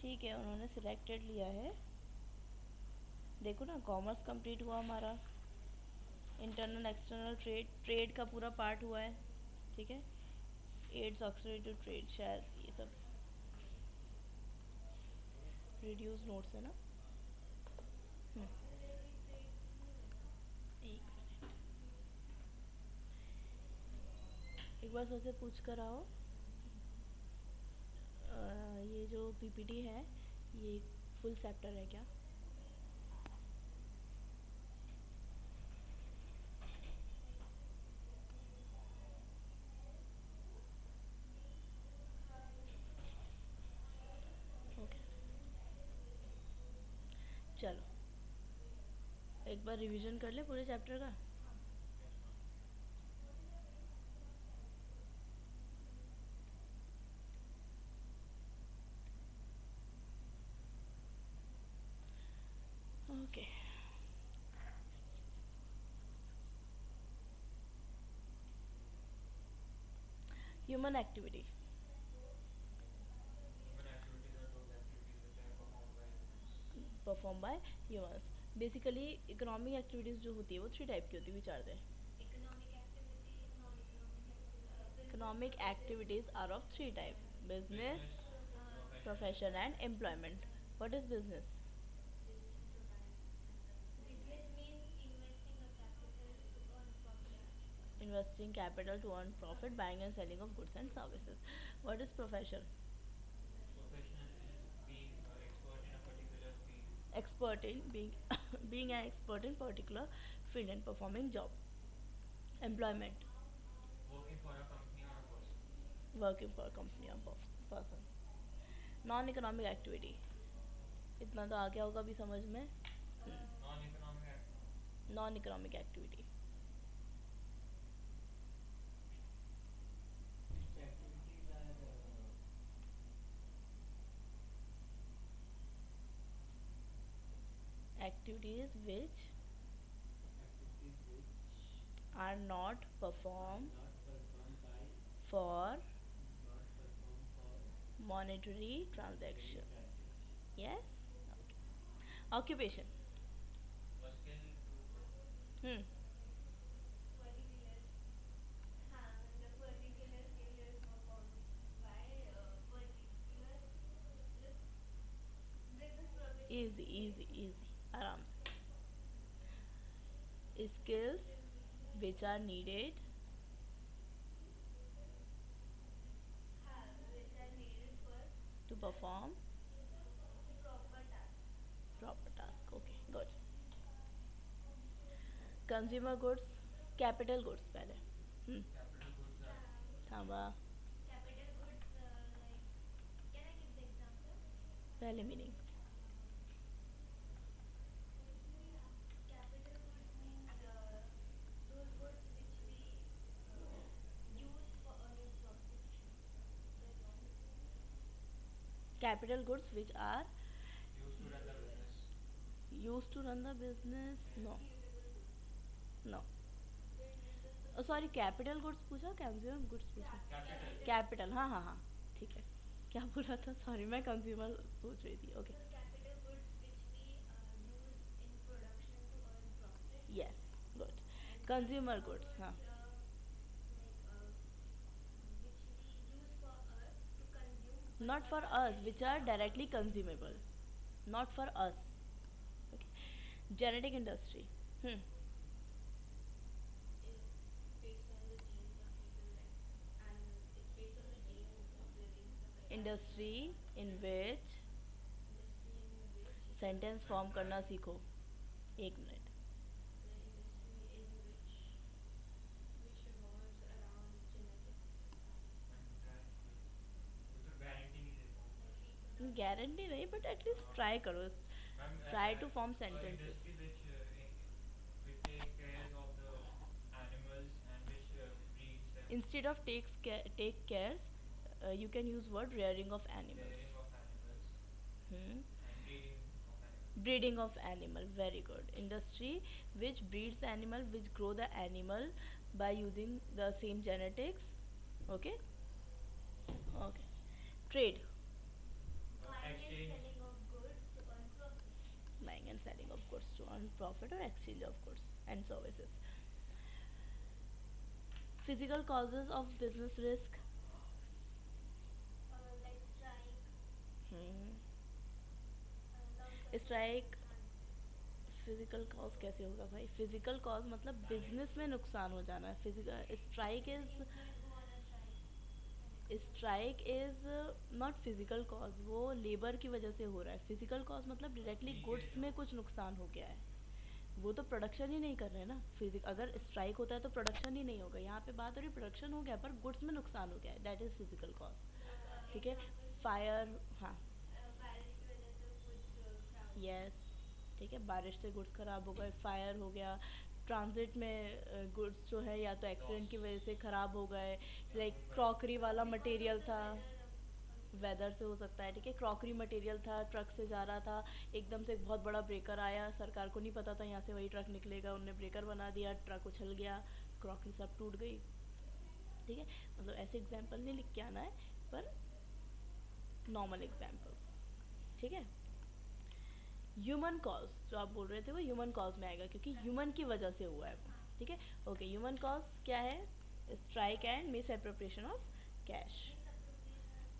ठीक है, उन्होंने सिलेक्टेड लिया है। देखो ना, कॉमर्स कंप्लीट हुआ हमारा, इंटरनल एक्सटर्नल ट्रेड, ट्रेड का पूरा पार्ट हुआ है। ठीक है, एड्स ऑक्सीडरी टू ट्रेड, शायद ये सब रिड्यूस नोट्स है ना। हम्म, एक एक बार सर से पूछ कर आओ, ये जो पीपीटी है ये फुल चैप्टर है क्या? ओके, चलो एक बार रिवीजन कर ले पूरे चैप्टर का। Okay, human activity, perform by humans. Basically economic activities जो होती है वो 3 टाइप की होती है, विचार दें। Economic activities are of 3 type: business, profession and employment. What is business? investing capital to earn profit, buying and selling of goods and services. What is profession? Professional is being expert in a particular field. Expert in being being an expert in particular field and performing job. Employment, Working for a company or a person. working for a company or person. Non economic activity, इतना तो आ गया होगा अभी समझ में. Non economic activity. Non economic activity. Which activities are Activities which activities which are not are performed not performed by for not performed for monetary monetary transaction. transaction. Yes. Okay. Occupation. A skill to perform. Hmm. Easy, easy, easy. आराम से. Skills which are needed to perform proper task. Okay, good. Consumer goods, capital goods पहले. Hmm. Capital goods are थांबा. पहले meaning. Capital goods which are used to run the business. used to run the business. No. No. Sorry, capital goods पूछा, consumer goods पूछा. Capital. Capital, हाँ हाँ हाँ. ठीक है. क्या बोला था, सॉरी, मैं कंज्यूमर सोच रही थी. Okay. Yes, good. Consumer goods, हाँ. Not for us, which are directly consumable. Not for us. Okay. Genetic industry. Hmm. Industry in which sentence form करना सीखो. एक मिनट. ये तो गारंटी नहीं दे पाऊंगा. गारंटी नहीं, बट एटलीस्ट ट्राई करो. Ma'am try to form sentences. industry which take cares of the animals and which breeds them. Instead of take cares, you can use word rearing of animals. Rearing of animals Hmm. and breeding of animals. Breeding of animal, very good. Industry which breeds animal, which grow the animal by using the same genetics. Okay. Okay. Trade. Exchange. Buying and selling of goods to earn profit or exchange of goods and services. Physical causes of business risk. Hmm. Strike. Physical cause कैसे होगा भाई? Physical cause मतलब business में नुकसान हो जाना. Physical strike is not physical cause. वो labour की वजह से हो रहा है. फिजिकल कॉज मतलब डायरेक्टली लीकेज गुड्स में हो. कुछ नुकसान हो गया है. वो तो प्रोडक्शन ही नहीं कर रहे ना. फिजिक अगर स्ट्राइक होता है तो प्रोडक्शन ही नहीं होगा. यहाँ पे बात हो रही प्रोडक्शन हो गया पर गुड्स में नुकसान हो गया है. That is physical cause. ठीक है. फायर. हाँ. यस. ठीक है. बारिश से गुड्स ख़राब हो गए. फायर हो गया. ट्रांजिट में गुड्स जो है या तो एक्सीडेंट Loss. की वजह से ख़राब हो गए. या लाइक कोई क्रॉकरी वाला मटेरियल था. वेदर से हो सकता है. ठीक है. क्रॉकरी मटेरियल था, ट्रक से जा रहा था, एकदम से एक बहुत बड़ा ब्रेकर आया. सरकार को नहीं पता था यहाँ से वही ट्रक निकलेगा. उनने ब्रेकर बना दिया, ट्रक उछल गया, क्रॉकरी सब टूट गई. ठीक है. मतलब ऐसे एग्जाम्पल नहीं लिख के आना है, पर नॉर्मल एग्जाम्पल. ठीक है. ह्यूमन कॉज जो आप बोल रहे थे वो ह्यूमन कॉज में आएगा क्योंकि ह्यूमन की वजह से हुआ है वो. ठीक है. ओके. ह्यूमन कॉज क्या है? Strike and miss appropriation of cash.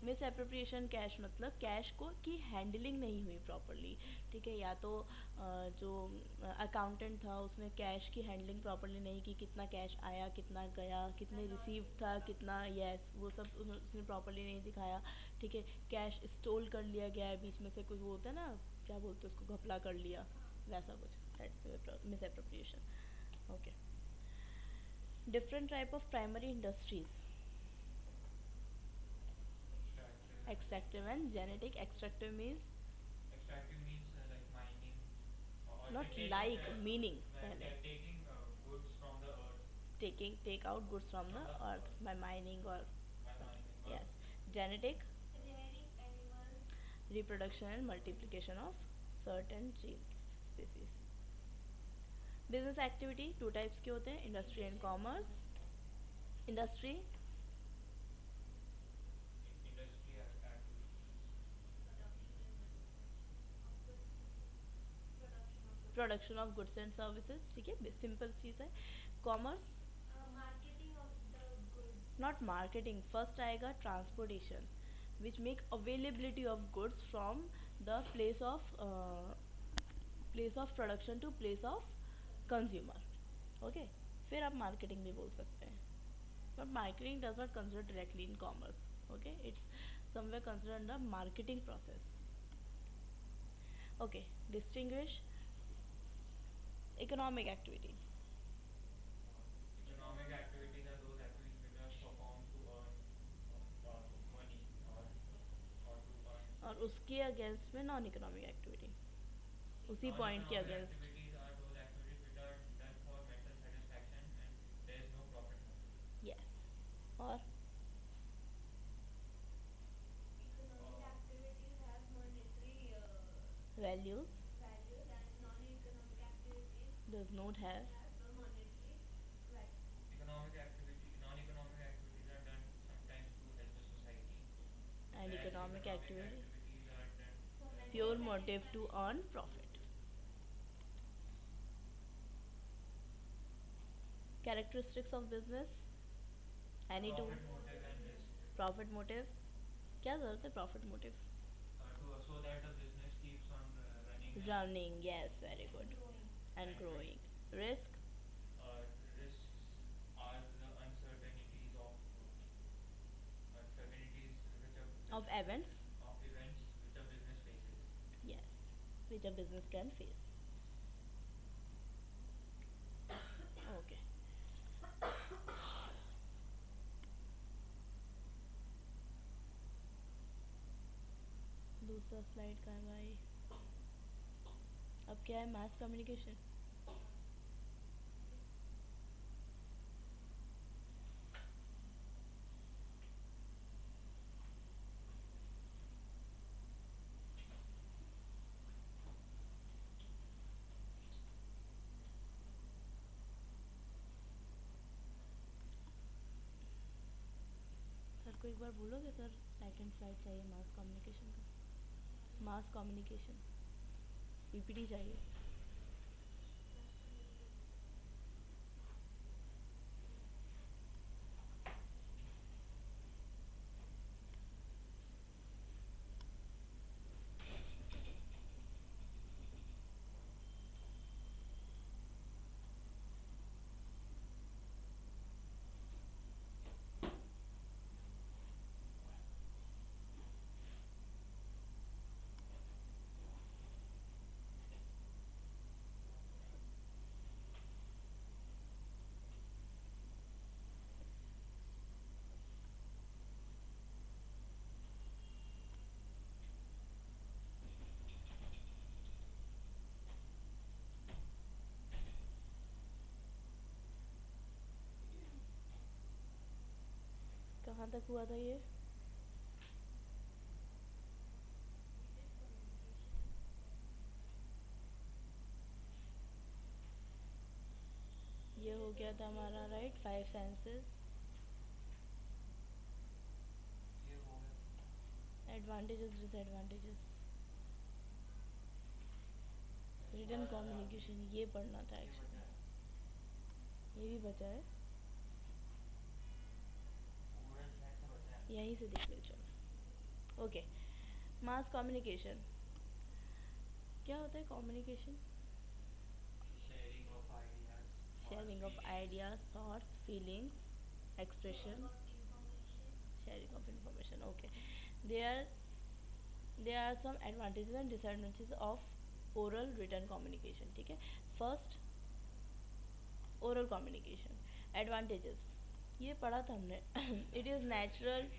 Miss appropriation cash मतलब कैश को की हैंडलिंग नहीं हुई प्रॉपरली, ठीक है। या तो जो अकाउंटेंट था उसने कैश की हैंडलिंग प्रॉपरली नहीं की, कितना कैश आया कितना गया, कितने रिसीव था कितना, यस वो सब उसने प्रॉपरली नहीं दिखाया, ठीक है। कैश स्टोल कर लिया गया है बीच में से, कुछ वो होता है ना, क्या बोलते हैं उसको, घपला कर लिया, वैसा कुछ, that's miss appropriation. Okay, different type of primary industries, Extractive and extractive and genetic. Extractive means extractive means like mining or not taking like meaning, पहले taking goods from the earth, take out goods from the earth earth by mining or by something. mining or Yes, genetic, reproduction and multiplication of certain gene species. Business activity two types के होते हैं, industry and commerce. Industry, industry activities. production of goods and services, ठीक है, simple चीज़ है। Commerce, not marketing, first आएगा transportation, which make availability of goods from the place of production to place of consumer, okay। फिर आप marketing भी बोल सकते हैं, but marketing does not consider directly in commerce, okay, it's somewhere considered under marketing process, okay। Distinguish economic activity, Economic activities are those activities which are performed to earn money or to earn. और उसके against में non economic activity, उसी point के Non-economic against. activities are those activities which are done for mental satisfaction and there is no profit motive. Yes, और Uh, values does not have, non-economic activities are done sometimes to help the society, and whereas economic economic activity activities are done pure motive to earn profit. Characteristics of business, any two, profit motive and risk, profit motive, क्या जरूरत है profit motive, to so that the business keeps on running running, yes, very good, and and growing. Risk, uh, risks are the uncertainties which a of business events, faces, of events which a business faces. yes, which a business can face, okay। दूसरा slide का है भाई, अब क्या है, mass communication. Sir को एक बार बोलोगे सर, सेकंड स्लाइड चाहिए मास कम्युनिकेशन का, मास कम्युनिकेशन पीपीटी चाहिए। कहाँ तक हुआ था ये, ये हो गया था हमारा राइट, फाइव सेंसेस, ये हो गया एडवांटेजेस डिसएडवांटेजेस, रिटन कम्युनिकेशन, ये पढ़ना था ये बचा एक्चुअली, है ये भी बचा है, ओरल शायद से बचा है यहीं से देख ले चलो। ओके, मास कम्युनिकेशन क्या होता है? Communication sharing of ideas, thoughts, sharing of feelings. Ideas, thoughts, feelings, expression, sharing of information. Okay, there there are some advantages and disadvantages of oral written communication. ठीक है, फर्स्ट ओरल कम्युनिकेशन. एडवांटेजेस ये पढ़ा था हमने. It is natural,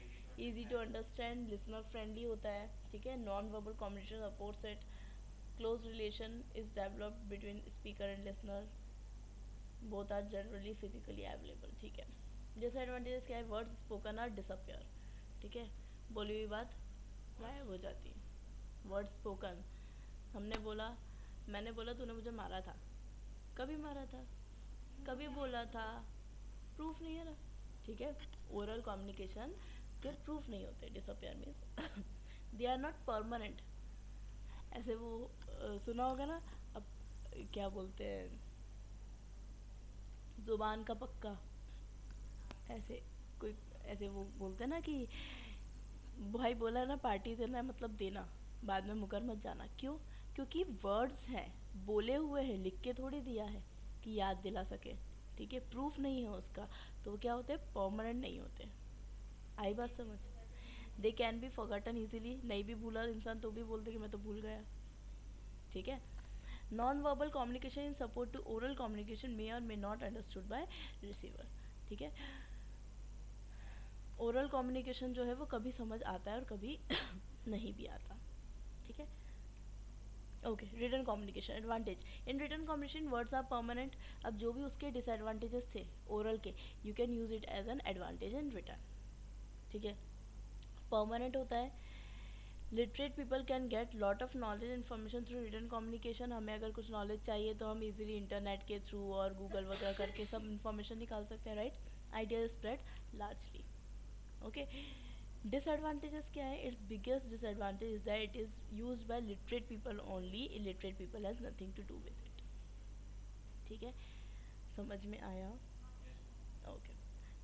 Maybe we should easy to define it. Understand, listener friendly होता है. ठीक है, non verbal communication supports it. Close relation is developed between speaker and listener. Both are generally physically available. ठीक है, disadvantages क्या है? Words spoken are disappear. ठीक है, बोली हुई बात What? गायब हो जाती है. वर्ड स्पोकन, हमने बोला, मैंने बोला तूने मुझे मारा था. कभी मारा था, कभी बोला था, प्रूफ नहीं है ना. ठीक है, ओरल कम्युनिकेशन के प्रूफ नहीं होते. Disappear means they are not permanent. ऐसे वो सुना होगा ना, अब क्या बोलते हैं, जुबान का पक्का. ऐसे कोई, ऐसे वो बोलते हैं ना कि भाई बोला ना पार्टी देना मतलब देना, बाद में मुकर मत जाना. क्यों? क्योंकि वर्ड्स हैं, बोले हुए हैं, लिख के थोड़ी दिया है कि याद दिला सके. ठीक है, प्रूफ नहीं है उसका, तो वो क्या होते हैं? परमानेंट नहीं होते. आई बात समझ? They can be forgotten easily. नहीं भी भूला इंसान तो भी बोलते कि मैं तो भूल गया. ठीक है, non verbal communication in support to oral communication may और may not understood by receiver. ठीक है, ओरल कम्युनिकेशन जो है वो कभी समझ आता है और कभी नहीं भी आता. ठीक है, okay. Written communication advantage. In written communication words are permanent. अब जो भी उसके डिसएडवांटेजेस थे ओरल के, you can use it as an advantage in written. ठीक है, परमानेंट होता है. Literate people can get lot of knowledge information through written communication. हमें अगर कुछ नॉलेज चाहिए तो हम इजीली इंटरनेट के थ्रू और गूगल वगैरह करके सब इन्फॉर्मेशन निकाल सकते हैं. Right, idea spread largely. Okay, disadvantages क्या है? It's biggest disadvantage is that it is used by literate people only. Illiterate people has nothing to do with it. ठीक है, समझ में आया? Yes, ma'am. Okay,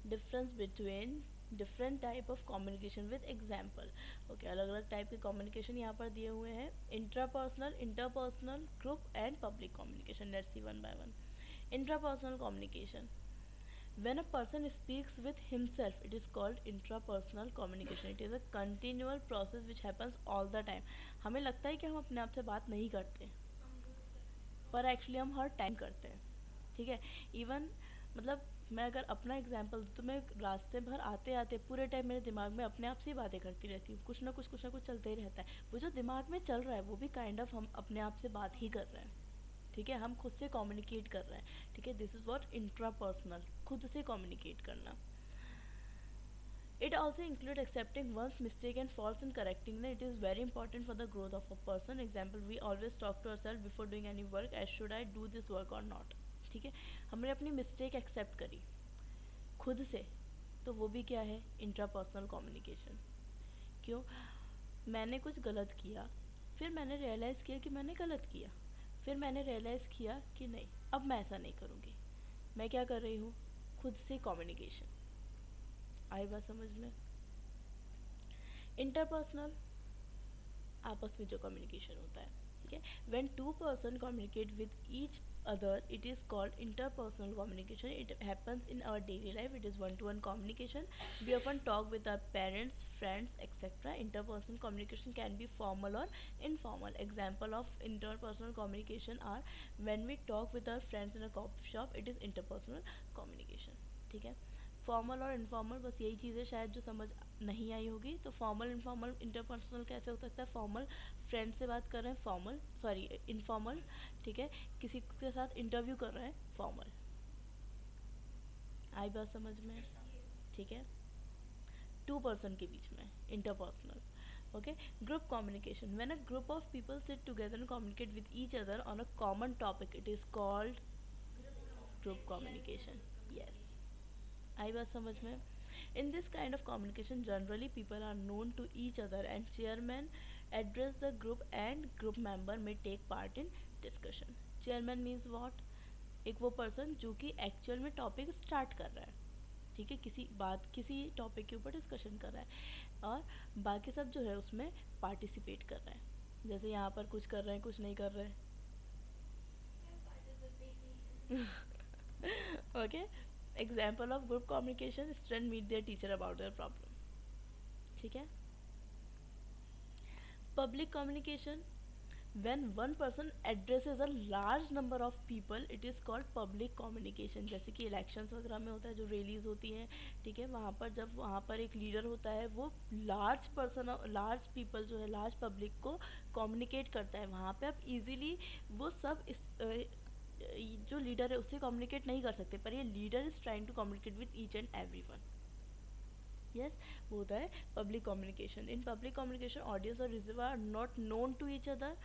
difference between different type of communication with example. Okay, अलग अलग type के communication यहाँ पर दिए हुए हैं. Intrapersonal, interpersonal, group and public communication. Let's see one by one. Intrapersonal communication. When a person speaks with himself, it is called intrapersonal communication. It is a continual process which happens all the time. हमें लगता है कि हम अपने आप से बात नहीं करते, पर एक्चुअली हम हर टाइम करते हैं. ठीक है, इवन मतलब मैं अगर अपना एग्जांपल दूँ तो मैं रास्ते भर आते आते पूरे टाइम मेरे दिमाग में अपने आप से ही बातें करती रहती हूँ. कुछ ना कुछ चलते ही रहता है. वो जो दिमाग में चल रहा है वो भी काइंड ऑफ हम अपने आप से बात ही कर रहे हैं. ठीक है, हम खुद से कम्युनिकेट कर रहे हैं. ठीक है, दिस इज़ व्हाट इंट्रापर्सनल, खुद से कम्युनिकेट करना. It also includes accepting one's mistake and faults and correcting them. It is very important for the growth of a person. Example, we always talk to ourselves before doing any work as should I do this work or not. ठीक है, हमने अपनी mistake accept करी खुद से, तो वो भी क्या है? Intrapersonal communication. क्यों? मैंने कुछ गलत किया, फिर मैंने रियलाइज़ किया कि मैंने गलत किया, फिर मैंने रियलाइज़ किया कि नहीं, अब मैं ऐसा नहीं करूँगी. मैं क्या कर रही हूँ? खुद से कम्युनिकेशन. आई बात समझ में? इंटरपर्सनल, आपस में जो कम्युनिकेशन होता है. ठीक है, when two person communicate with each other it is called interpersonal communication. It happens in our daily life. It is one to one communication. We often talk with our parents, friends, etc. Interpersonal communication can be formal or informal. Example of interpersonal communication are when we talk with our friends in a coffee shop. It is interpersonal communication. ठीक है, formal और informal बस यही चीज़ें शायद जो समझ नहीं आई होगी. तो फॉर्मल इनफॉर्मल इंटरपर्सनल कैसे हो सकता है? फॉर्मल फ्रेंड से बात कर रहे हैं, फॉर्मल सॉरी इनफॉर्मल. ठीक है, किसी के साथ इंटरव्यू कर रहे हैं, फॉर्मल. आई बात समझ में? Yes, ma'am. ठीक है, टू पर्सन के बीच में interpersonal. Okay, group communication. When a group of people sit together and communicate with each other on a common topic it is called group communication. Yes, आई बात समझ में? In this kind of communication, generally people are known to each other and chairman address the group and group member may take part in discussion. Chairman means what? एक वो person जो कि actual में topic start कर रहा है. ठीक है, किसी बात किसी टॉपिक के ऊपर डिस्कशन कर रहा है. और बाकी सब जो है उसमें पार्टिसिपेट कर रहे हैं, जैसे यहाँ पर कुछ कर रहे हैं कुछ नहीं कर रहे हैं। Okay, example of group communication, student meet their teacher about their problem, ठीक है। Public communication, when one person addresses a large number of people it is called public communication। जैसे कि इलेक्शंस वगैरह में होता है, जो रैलीज होती हैं, ठीक है, वहाँ पर जब वहाँ पर एक लीडर होता है वो लार्ज पर्सन, लार्ज पीपल जो है, लार्ज पब्लिक को कम्युनिकेट करता है। वहाँ पे आप इजीली वो सब जो लीडर है उससे कम्युनिकेट नहीं कर सकते, पर ये leader is trying to communicate with each and every one. Yes, वो होता है public communication. In public communication audience और receiver are not known to each other,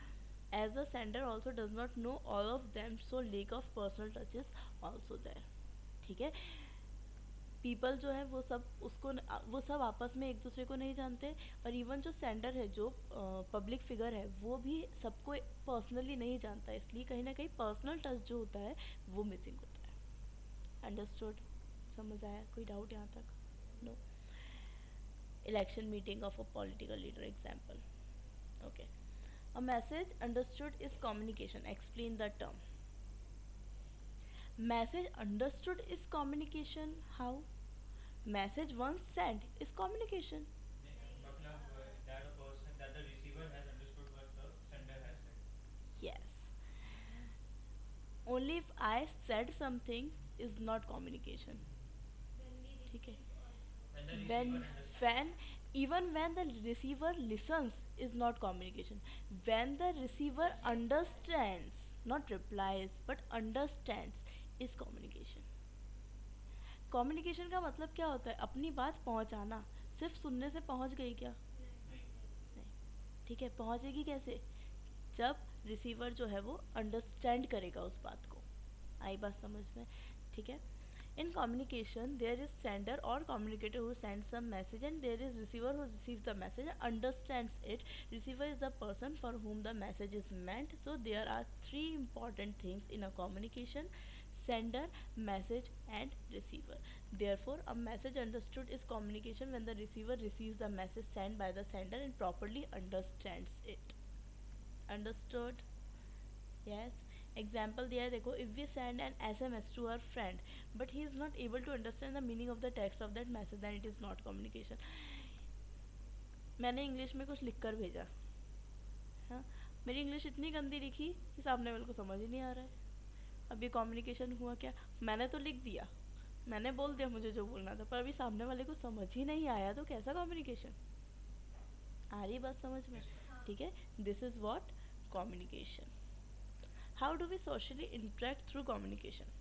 as the sender also does not know all of them, so lack of personal touch is also there, ठीक है। People जो है वो सब उसको वो सब आपस में एक दूसरे को नहीं जानते, और इवन जो सेंडर है, जो पब्लिक फिगर है, वो भी सबको पर्सनली नहीं जानता, इसलिए कहीं ना कहीं पर्सनल टच जो होता है वो मिसिंग होता है। अंडरस्टूड? समझ आया? कोई डाउट यहाँ तक? No. Election meeting of a political leader example, okay. A message understood is communication. Explain the term. Message understood is communication. How? Message once sent is communication. मतलब that a person that the receiver has understood what the sender has said. Yes. Only if I said something is not communication. ठीक है? When the receiver When understands. when even when the receiver listens is not communication. When the receiver understands, not replies but understands, is communication. Communication का मतलब क्या होता है? अपनी बात पहुंचाना। सिर्फ सुनने से पहुंच गई क्या? नहीं. नहीं, ठीक है। पहुंचेगी कैसे? जब रिसीवर जो है वो अंडरस्टैंड करेगा उस बात को। आई बात समझ में? ठीक है। In communication there is sender और communicator who sends some message and there is receiver who receives the message and understands it. Receiver is the person for whom the message is meant. So there are three important things in a communication: sender, message and receiver. Therefore a message understood is communication when the receiver receives the message sent by the sender and properly understands it. Understood? Yes. Example दिया है देखो, if we send an SMS to our friend but he is not able to understand the meaning of the text of that message, then it is not communication. मैंने English में कुछ लिख कर भेजा, हाँ, मेरी इंग्लिश इतनी गंदी लिखी कि सामने वाले को समझ ही नहीं आ रहा है। अब ये कम्युनिकेशन हुआ क्या? मैंने तो लिख दिया, मैंने बोल दिया मुझे जो बोलना था, पर अभी सामने वाले को समझ ही नहीं आया, तो कैसा कम्युनिकेशन? आ रही बात समझ में? ठीक है, this is what communication. How do we socially interact through communication?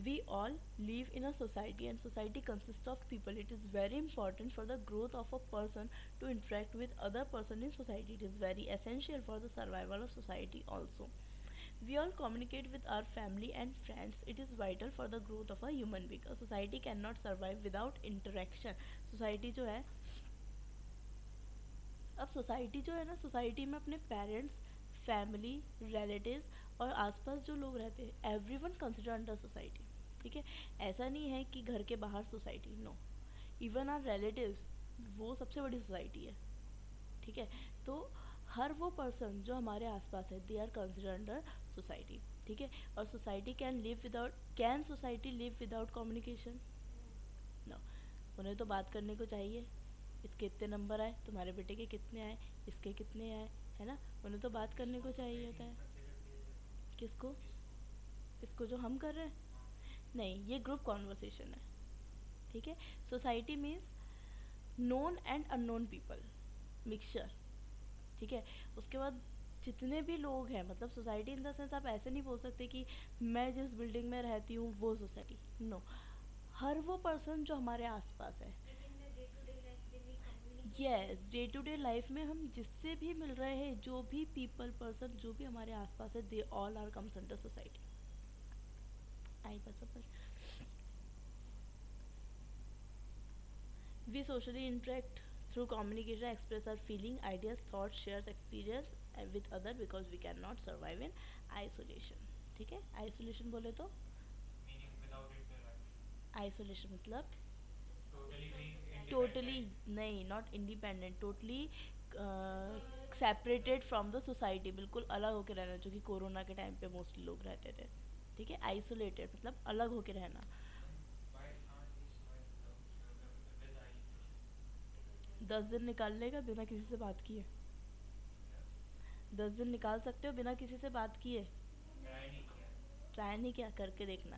We all live in a society and society consists of people. It is very important for the growth of a person to interact with other person in society. It is very essential for the survival of society also. We all communicate with our family and friends. It is vital for the growth of a human being. A society cannot survive without interaction. Society जो है, अब society जो है ना, society में अपने parents, family, relatives और आसपास जो लोग रहते हैं, एवरीवन कंसिडर अंडर सोसाइटी, ठीक है। ऐसा नहीं है कि घर के बाहर society, no, even our relatives, वो सबसे बड़ी सोसाइटी है, ठीक है। तो हर वो पर्सन जो हमारे आसपास है, they are consider under society, ठीक है। और society can society live without communication? No. उन्हें तो बात करने को चाहिए, इसके इतने नंबर आए, तुम्हारे बेटे के कितने आए, इसके कितने आए, है ना? उन्हें तो बात करने को इसको चाहिए सोसाइटी होता में है। कंसिडर किया जाए. किसको? इसको. इसको जो हम कर रहे हैं? हाँ. नहीं, ये ग्रुप कॉन्वर्सेशन है, ठीक है। Society means known and unknown people, mixture, ठीक है। उसके बाद जितने भी लोग हैं, मतलब सोसाइटी इन द सेंस आप ऐसे नहीं बोल सकते कि मैं जिस बिल्डिंग में रहती हूँ वो सोसाइटी, नो। हर वो पर्सन जो हमारे आसपास है, yes, day to day life में हम जिससे भी मिल रहे हैं, जो भी पीपल पर्सन जो भी हमारे आसपास है, they all are comes under society. आई बस समझ? We socially interact through communication, express our feelings, ideas, thought, share experience with other because we can not survive in isolation, ठीक है। आइसोलेशन बोले तो, Meaning without it their life. Isolation मतलब totally being totally independent. नहीं, not independent, totally separated from the society, बिल्कुल अलग होके रहना, जो कि कोरोना के टाइम पे मोस्टली लोग रहते थे। ठीक है, आइसोलेटेड मतलब अलग होके रहना। Then why can't we survive without with isolation? 10 दिन निकाल लेगा बिना किसी से बात किए? Yeah, 10 दिन निकाल सकते हो बिना किसी से बात किए? try नहीं किया. ट्राई नहीं किया, करके देखना।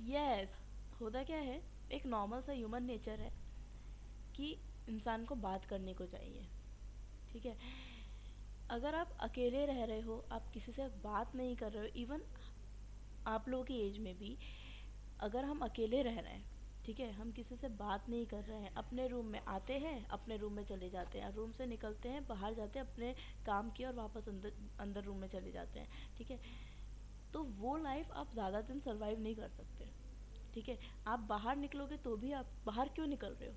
यस, होता क्या है, एक नॉर्मल सा ह्यूमन नेचर है कि इंसान को बात करने को चाहिए। ठीक है, अगर आप अकेले रह रहे हो, आप किसी से बात नहीं कर रहे हो, इवन आप लोगों की एज में भी अगर हम अकेले रह रहे हैं, ठीक है, हम किसी से बात नहीं कर रहे हैं, अपने रूम में आते हैं, अपने रूम में चले जाते हैं, रूम से निकलते हैं, बाहर जाते हैं अपने काम किए और वापस अंदर अंदर रूम में चले जाते हैं। ठीक है, तो वो लाइफ आप ज़्यादा दिन सर्वाइव नहीं कर सकते। ठीक है, आप बाहर निकलोगे तो भी आप बाहर क्यों निकल रहे हो?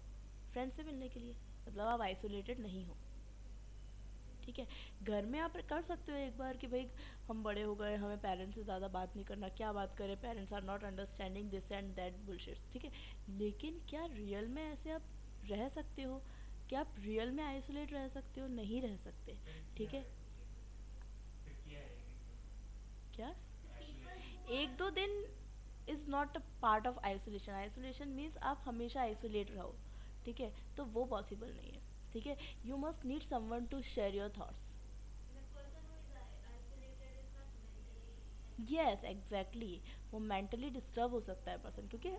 फ्रेंड से मिलने के लिए, मतलब आप आइसोलेटेड नहीं हो। ठीक है, घर में आप कर सकते हो एक बार कि भाई हम बड़े हो गए, हमें पेरेंट्स से ज़्यादा बात नहीं करना, क्या बात करें, parents are not understanding this and that bullshit. ठीक है, लेकिन क्या रियल में ऐसे आप रह सकते हो? क्या आप रियल में आइसोलेट रह सकते हो? नहीं रह सकते। फिर ठीक किया है, है किसी ने. फिर किया है एक दो दिन क्या? आइसोलेशन. एक दो दिन is not a part of isolation. Isolation means आप हमेशा आइसोलेट रहो। ठीक है, तो वो पॉसिबल नहीं है। ठीक है, you must need someone to share your thoughts. Yes exactly, वो मेंटली डिस्टर्ब हो सकता है पर्सन, क्योंकि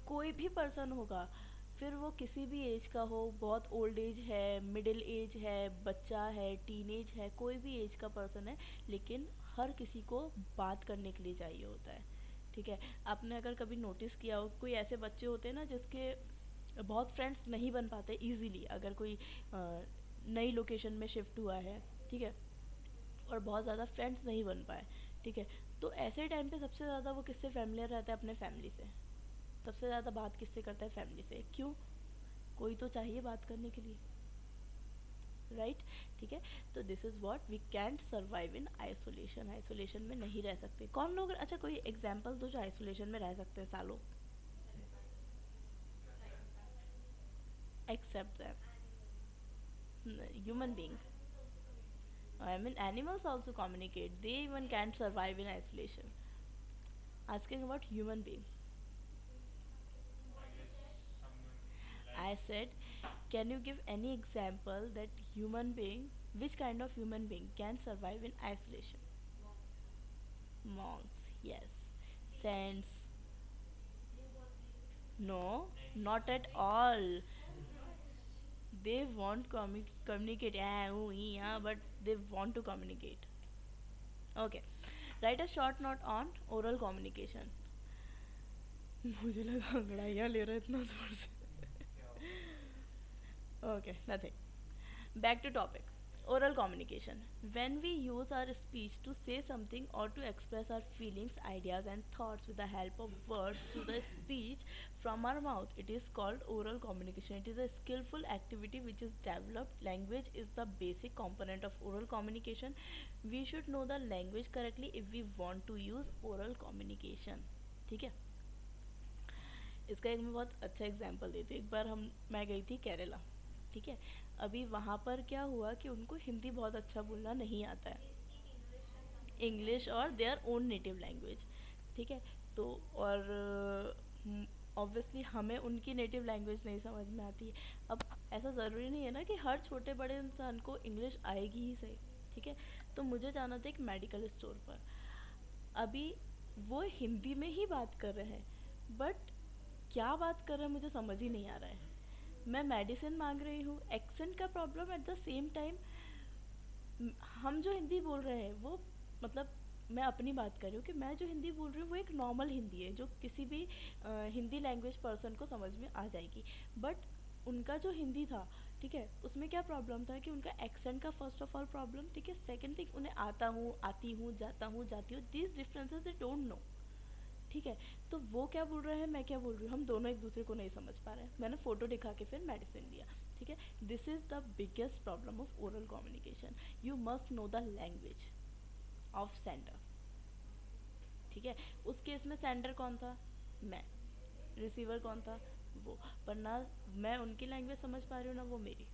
कोई भी पर्सन होगा, फिर वो किसी भी एज का हो, बहुत ओल्ड एज है, मिडिल एज है, बच्चा है, टीन एज है, कोई भी एज का पर्सन है, लेकिन हर किसी को बात करने के लिए चाहिए होता है। ठीक है, आपने अगर कभी नोटिस किया हो, कोई ऐसे बच्चे होते हैं ना जिसके बहुत फ्रेंड्स नहीं बन पाते इजीली, अगर कोई नई लोकेशन में शिफ्ट हुआ है, ठीक है, और बहुत ज़्यादा फ्रेंड्स नहीं बन पाए। ठीक है, तो ऐसे टाइम पे सबसे ज़्यादा वो किससे फैमिलियर रहता है? अपने फैमिली से। सबसे ज़्यादा बात किससे करता है? फैमिली से। क्यों? कोई तो चाहिए बात करने के लिए, राइट? ठीक है, तो this is what we can't survive in isolation. Isolation में नहीं रह सकते कौन लोग? अच्छा, कोई एग्जाम्पल दो जो आइसोलेशन में रह सकते हैं सालों। Except them, human being, I mean animals also communicate, they even can't survive in isolation. Asking about human being. I guess someone I like said, can you give any example that human being, which kind of human being can survive in isolation? Monks, yes. Saints, no, not at anyone. all. They won't communicate, but they want to communicate. Okay, write a short note on oral communication. मुझे लगा लड़ाइयाँ ले रहा है इतना जोर से। क्या हो गया. Okay, nothing. Back to topic. Oral communication. When we use our speech to say something or to express our feelings, ideas, and thoughts with the help of words through the speech from our mouth, it is called oral communication. It is a skillful activity which is developed. Language is the basic component of oral communication. We should know the language correctly if we want to use oral communication. ठीक है, इसका एक मैं बहुत अच्छा example देती हूँ। एक बार मैं गई थी केरला। ठीक है, अभी वहाँ पर क्या हुआ कि उनको हिंदी बहुत अच्छा बोलना नहीं आता है, इंग्लिश और देयर ओन नेटिव लैंग्वेज। ठीक है, तो और ऑब्वियसली हमें उनकी नेटिव लैंग्वेज नहीं समझ में आती है। अब ऐसा ज़रूरी नहीं है ना कि हर छोटे बड़े इंसान को इंग्लिश आएगी ही सही। ठीक है, तो मुझे जाना था एक मेडिकल स्टोर पर। अभी वो हिंदी में ही बात कर रहे हैं, बट क्या बात कर रहे हैं मुझे समझ ही नहीं आ रहा है। मैं मेडिसिन मांग रही हूँ, एक्सेंट का problem, at the same time हम जो हिंदी बोल रहे हैं वो, मतलब मैं अपनी बात कर रही हूँ कि मैं जो हिंदी बोल रही हूँ वो एक नॉर्मल हिंदी है जो किसी भी हिंदी लैंग्वेज पर्सन को समझ में आ जाएगी। बट उनका जो हिंदी था, ठीक है, उसमें क्या प्रॉब्लम था कि उनका एक्सेंट का फर्स्ट ऑफ ऑल प्रॉब्लम। ठीक है, सेकंड थिंग, उन्हें आता हूँ, आती हूँ, जाता हूँ, जाती हूँ, these differences they don't know. ठीक है, तो वो क्या बोल रहे हैं, मैं क्या बोल रही हूँ, हम दोनों एक दूसरे को नहीं समझ पा रहे हैं। मैंने फ़ोटो दिखा के फिर मेडिसिन दिया। ठीक है, this is the biggest problem of oral communication. You must know the language of sender. ठीक है, उस केस में सेंडर कौन था? मैं। रिसीवर कौन था? वो। पर ना मैं उनकी लैंग्वेज समझ पा रही हूँ ना वो मेरी।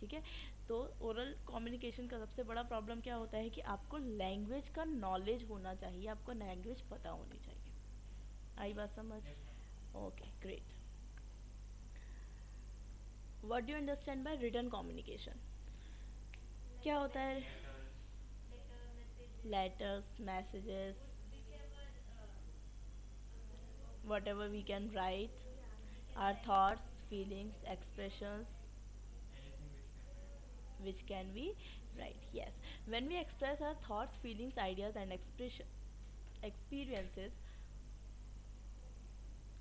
ठीक है। तो ओरल कम्युनिकेशन का सबसे बड़ा प्रॉब्लम क्या होता है कि आपको लैंग्वेज का नॉलेज होना चाहिए, आपको लैंग्वेज पता होनी चाहिए। आई बात समझ? Yes, ma'am. Okay great. What do you understand by written communication? क्या होता है? Letters. Letters, messages, whatever we can write, our thoughts, feelings, expressions, Anything which can be written. which can be right. Yes, when we express our thoughts, feelings, ideas, and expression experiences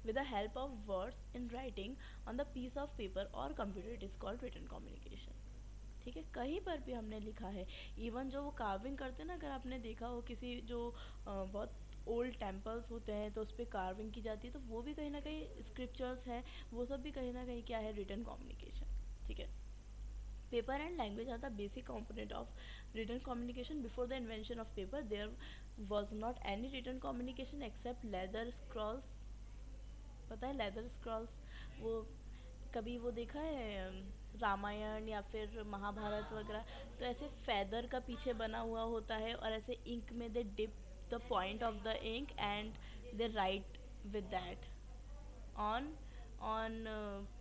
with the help of words in writing on the piece of paper or computer, it is called written communication. ठीक है, कहीं पर भी हमने लिखा है। Even जो वो कार्विंग करते हैं ना, अगर आपने देखा हो किसी जो बहुत ओल्ड टेम्पल्स होते हैं तो उस पर कार्विंग की जाती है, तो वो भी कहीं ना कहीं स्क्रिप्चर्स हैं, वो सब भी कहीं ना कहीं क्या है, रिटन कम्युनिकेशन। ठीक है। Paper and language are the basic component of written communication. Before the invention of paper, there was not any written communication except leather scrolls. पता है लेदर स्क्रॉल्स? नहीं. वो कभी वो देखा है रामायण या फिर महाभारत वगैरह? तो ऐसे फेदर का पीछे बना हुआ होता है और ऐसे इंक में they dip the point of the ink and they write with that on on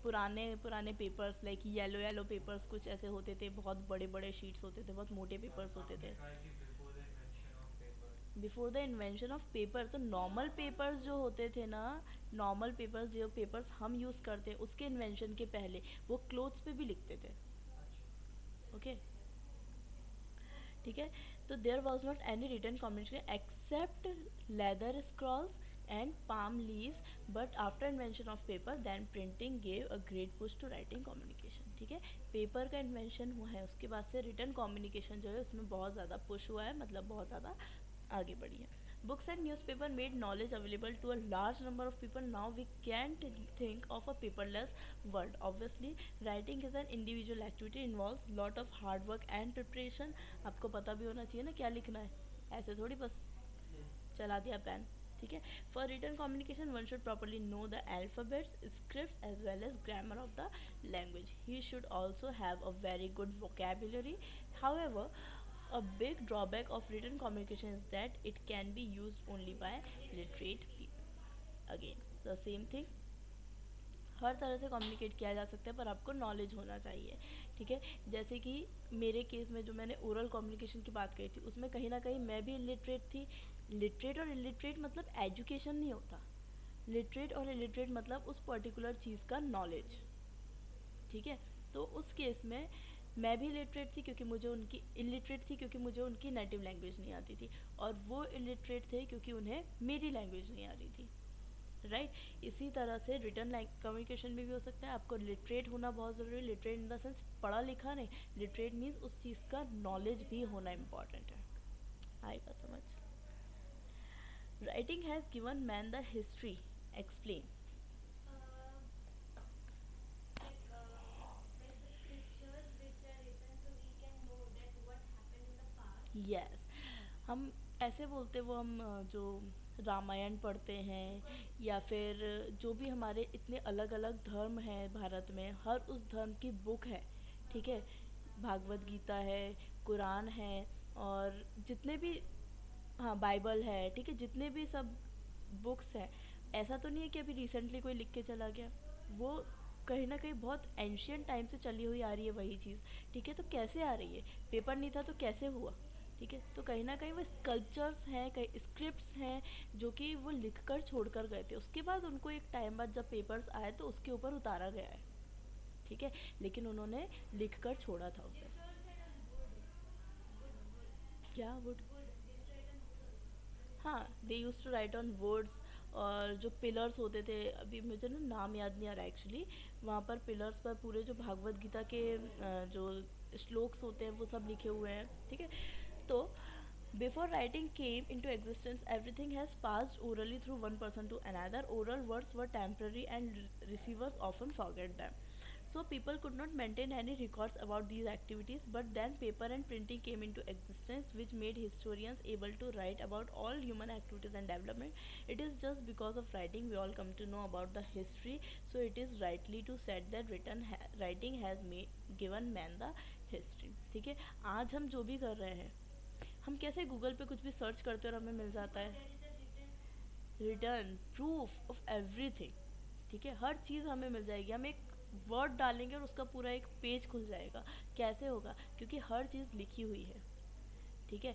पुराने पुराने papers, like yellow yellow papers कुछ ऐसे होते थे, बहुत बड़े बड़े शीट्स होते थे, बहुत मोटे पेपर्स होते आपने थे। कहा कि before the invention of paper. Before the invention of paper, तो नॉर्मल पेपर्स जो होते थे ना, नॉर्मल पेपर्स जो पेपर्स हम यूज़ करते हैं उसके इन्वेंशन के पहले वो क्लोथ्स पे भी लिखते थे। अच्छा. ओके। ठीक है। तो there was not any written communication except leather scrolls and palm leaves, but after invention of paper then printing gave a great push to writing communication. ठीक है। पेपर का इन्वेंशन हुआ है, उसके बाद से रिटन कम्युनिकेशन जो है उसमें बहुत ज़्यादा पुश हुआ है, मतलब बहुत ज़्यादा आगे बढ़ी है। Books and newspaper made knowledge available to a large number of people. Now we can't think of a paperless world. Obviously, writing is an individual activity, involves lot of hard work and preparation. आपको पता भी होना चाहिए ना क्या लिखना है, ऐसे थोड़ी बस चला दिया पेन। ठीक है। For written communication one should properly know the alphabets, script as well as grammar of the language. He should also have a very good vocabulary. However, a big drawback of written communication is that it can be used only by literate people. Again, the same thing, हर तरह से communicate किया जा सकता है पर आपको knowledge होना चाहिए। ठीक है। जैसे कि मेरे केस में जो मैंने ओरल कम्युनिकेशन की बात कही थी उसमें कहीं ना कहीं मैं भी इलिटरेट थी। लिटरेट और इलिटरेट मतलब एजुकेशन नहीं होता। लिटरेट और इलिटरेट मतलब उस पर्टिकुलर चीज़ का नॉलेज। ठीक है। तो उस केस में मैं भी इलिटरेट थी क्योंकि मुझे उनकी इलिटरेट थी क्योंकि मुझे उनकी नेटिव लैंग्वेज नहीं आती थी, और वो इलिटरेट थे क्योंकि उन्हें मेरी लैंग्वेज नहीं आ रही थी। राइट। इसी तरह से रिटर्न कम्युनिकेशन में भी हो सकता है। आपको लिटरेट होना बहुत ज़रूरी है। लिटरेट इन द सेंस पढ़ा लिखा नहीं, लिटरेट मीन्स उस चीज़ का नॉलेज भी होना इम्पॉर्टेंट है। आएगा समझ? Writing has given man the history explain. Yes. हम ऐसे बोलते वो हम जो रामायण पढ़ते हैं या फिर जो भी हमारे इतने अलग अलग धर्म हैं भारत में, हर उस धर्म की बुक है। ठीक है। भागवत गीता है, कुरान है, और जितने भी, हाँ बाइबल है, ठीक है, जितने भी सब बुक्स हैं, ऐसा तो नहीं है कि अभी रिसेंटली कोई लिख के चला गया। वो कहीं ना कहीं बहुत एंशियंट टाइम से चली हुई आ रही है वही चीज़। ठीक है। तो कैसे आ रही है? पेपर नहीं था तो कैसे हुआ? ठीक है। तो कहीं ना कहीं वो स्कल्पचर्स हैं, कहीं स्क्रिप्ट्स हैं जो कि वो लिख कर छोड़ कर गए थे, उसके बाद उनको एक टाइम बाद जब पेपर्स आए तो उसके ऊपर उतारा गया है। ठीक है। लेकिन उन्होंने लिख कर छोड़ा था उसे। क्या वुड? हाँ, they use to write on words. और जो पिलर्स होते थे, अभी मुझे ना नाम याद नहीं आ रहा एक्चुअली, वहाँ पर पिलर्स पर पूरे जो भागवत गीता के जो श्लोक्स होते हैं वो सब लिखे हुए हैं। ठीक है। तो before writing came into existence everything has passed orally through one person to another. Oral words were temporary and receivers often forget them. So people could not maintain any records about these activities, but then paper and printing came into existence, which made historians able to write about all human activities and development. It is just because of writing we all come to know about the history. So it is rightly to said that writing has made given man the history. ठीक है, आज हम जो भी कर रहे हैं, हम कैसे गूगल पे कुछ भी सर्च करते हैं और हमें मिल जाता है रिटर्न प्रूफ ऑफ एवरीथिंग. ठीक है, हर चीज़ हमें मिल जाएगी. हम एक वर्ड डालेंगे और उसका पूरा एक पेज खुल जाएगा. कैसे होगा? क्योंकि हर चीज़ लिखी हुई है. ठीक है,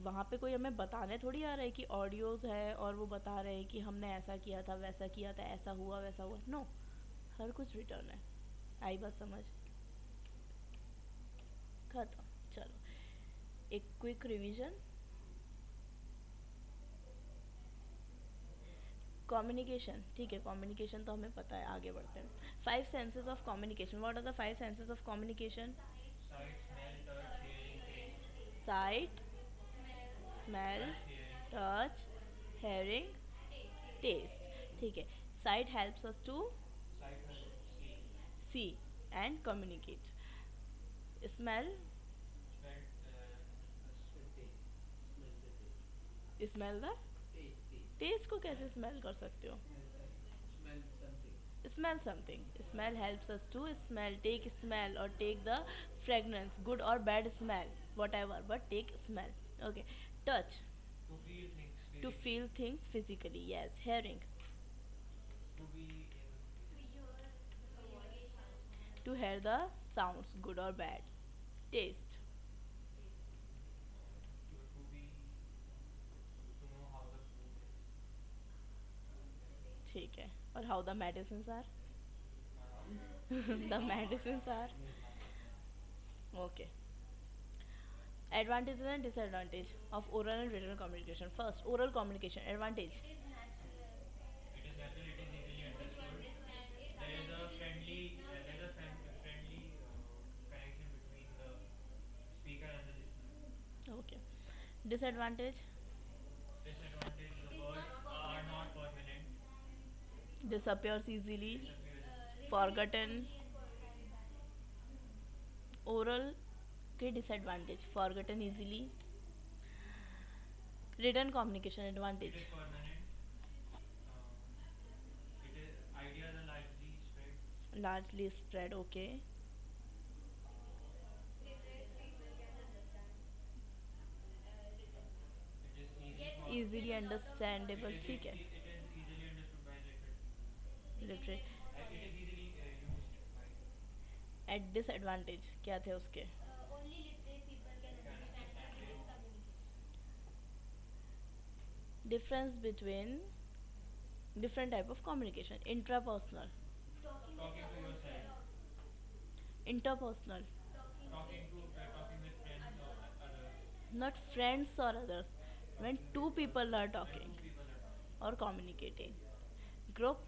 वहाँ पे कोई हमें बताने थोड़ी आ रहा है कि ऑडियोज़ है और वो बता रहे हैं कि हमने ऐसा किया था, वैसा किया था, ऐसा हुआ वैसा हुआ. नो, हर कुछ रिटर्न है. आई बात समझ? खत्म. चलो, एक क्विक रिवीजन. कम्युनिकेशन, ठीक है, कम्युनिकेशन तो हमें पता है. आगे बढ़ते हैं. 5 senses of communication. What are the 5 senses of communication? Sight, smell, touch, hearing, taste. Sight, smell, Sight, hearing. Touch, hearing, taste. ठीक है, sight helps us to Sight helps us to see. See and communicate. Smell, Smell helps us to taste. Smell the taste को कैसे smell कर सकते हो? Smell something. Smell helps us to smell, take smell or take the fragrance, good or bad smell, whatever, but take smell. Okay. Touch, To feel things to physically. feel things physically. Yes. Hearing, To be able to hear. to hear the sounds, good or bad. Taste. To be to know how the food is. ठीक है. और how the medicines are? How the The medicines are. Okay. Advantages and disadvantage of oral and written communication. First, oral communication. Advantage. it is natural, it is easily understood. There is a friendly connection between the speaker and the listener. Okay. Disadvantage. Disadvantage: the words are not permanent, Disappears easily. disappears easily. Forgotten. Oral के disadvantage. Forgotten easily. Written communication It advantage. is permanent. Um, it is ideas are largely spread. Largely spread. Okay. It is easy for Easily understandable. ठीक है. it is easily understood by literate people. Literate. It is easily used by At disadvantage क्या थे उसके? can understand it. Difference between different type of communication. Intrapersonal, Talking to yourself, interpersonal, talking with friends or others, not friends or others. When talking two with people are when talking two people are talking. or communicating. Group.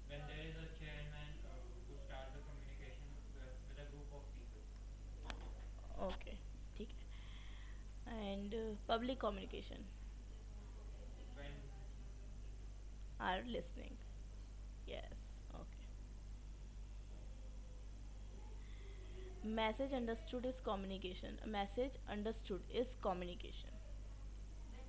When there is a chairman who starts the communication with a group of people. Okay. ठीक है. And public communication When are listening. Yes. Okay. Message understood is communication. A message understood is communication. the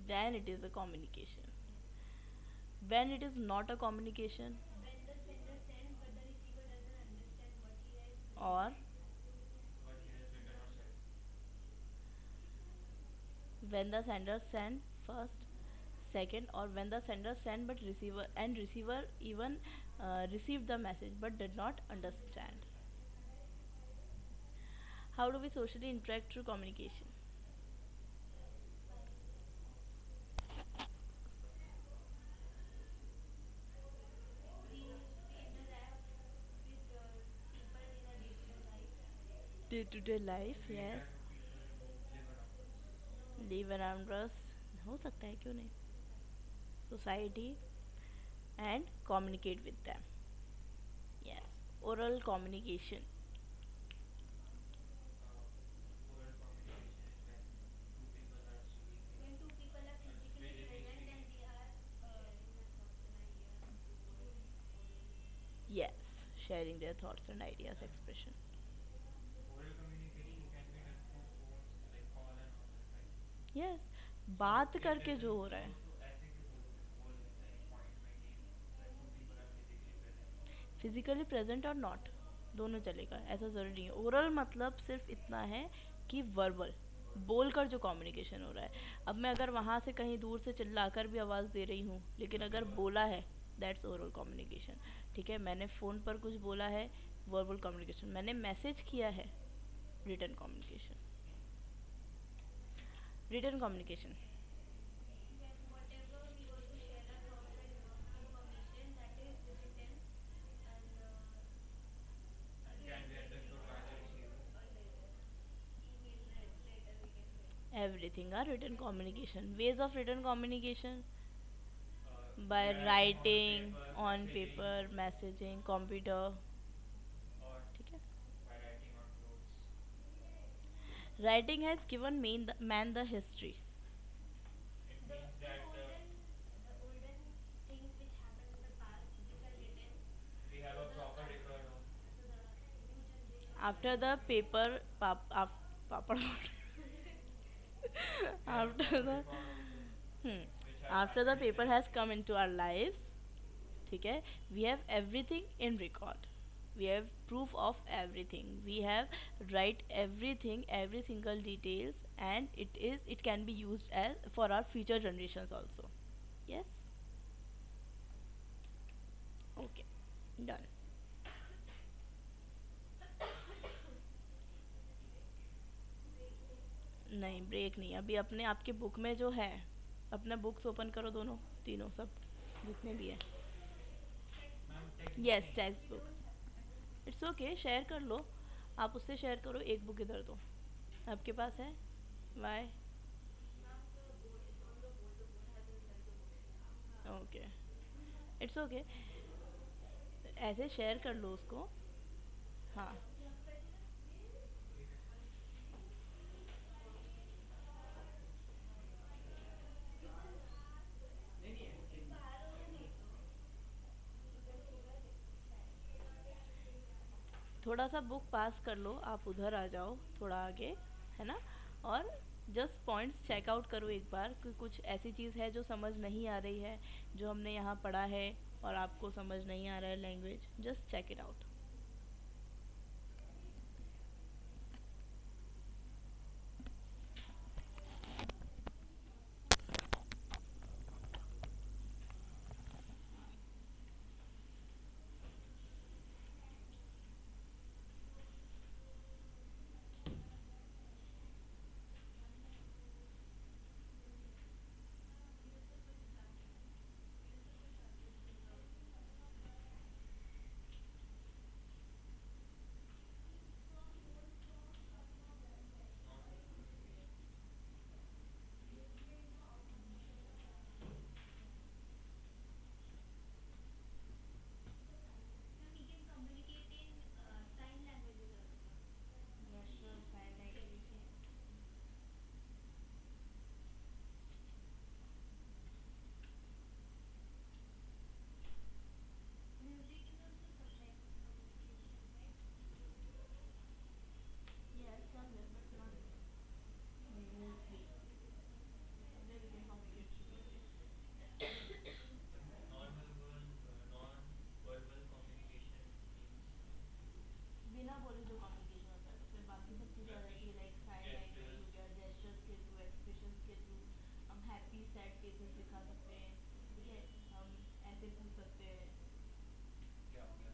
Then it is a communication. When it is not a communication, or what he has written or said. when the sender send first, second, or when the sender send but receiver even received the message but did not understand. How do we socially interact through communication? Day to day life. We Yes. interact with people who live around us. Live around us. हो सकता है, क्यों नहीं? Society and communicate with them. Yes. Oral communication. Oral communication is when two people are speaking. sharing their thoughts and ideas, And expression. oral communication can be done through phones, like call and all that, right? Yes, So बात it करके जो doesn't. हो रहा है. So ऐसे क्यों बोल सकते हैं point में कि like two people are physically present? Physically present और नॉट, दोनों चलेगा, ऐसा ज़रूरी नहीं है. ओरल मतलब सिर्फ इतना है कि वर्बल, Verbal. बोल कर जो कम्युनिकेशन हो रहा है. अब मैं अगर वहाँ से कहीं दूर से चिल्ला कर भी आवाज़ दे रही हूँ, लेकिन तब भी अगर verbal. बोला है, दैट्स ओरल कम्युनिकेशन. ठीक है, मैंने फ़ोन पर कुछ बोला है, वर्बल कम्युनिकेशन. मैंने मैसेज किया है, return communication. Return communication. And can be understood by the receiver. Everything are written communication. Ways of written communication: By by writing on the writing paper, on messaging, paper, messaging, computer. or ठीक है. by writing on clothes. Writing has given man the history. It means that we have a proper record of. After the paper, papad, We have a after proper the record of those hmm, things which have after the happened in the paper has history. come into our lives, ठीक है, we have everything in record. We have proof of everything. We have write everything, every single details, and it can be used as for our future generations also. Yes. Okay. Done. नहीं, break नहीं. अभी अपने आपके book में जो है, अपना books open करो, दोनों तीनों सब जितने भी है. Ma'am, text यस, नहीं. Text book. It's okay, share कर लो. आप उससे शेयर करो, एक बुक इधर दो. आपके पास है. वाई. ओके. It's okay. ऐसे शेयर कर लो उसको. हाँ. ठीक है. नहीं नहीं है एक मिनट. थोड़ा सा बुक पास कर लो, आप उधर आ जाओ थोड़ा आगे, है ना. और जस्ट पॉइंट्स चेकआउट करो एक बार कि कुछ ऐसी चीज़ है जो समझ नहीं आ रही है, जो हमने यहाँ पढ़ा है और आपको समझ नहीं आ रहा है language. Just check it out. Non verbal communication. Non-verbal communication means बिना बोले जो कम्युनिकेशन होता है, तो फिर बाकी सब चीज़ें आ जाती nothing. है, लाइक साइन लैंग्वेज Gestures. हो गया, जेस्चर्स के थ्रू, एक्सप्रेशंस के थ्रू. हम हैप्पी सैड फेसेस दिखा सकते हैं. ठीक है, हम ऐसे पूछ सकते हैं. क्या हो गया?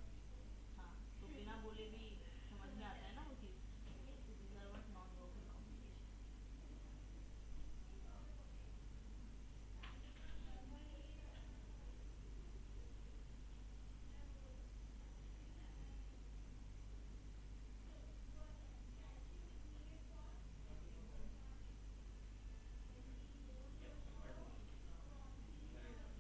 हाँ, तो बिना बोले भी समझ में आता है ना वो चीज़. ठीक है, तो these are what non verbal communication. Yes, I do. Very well.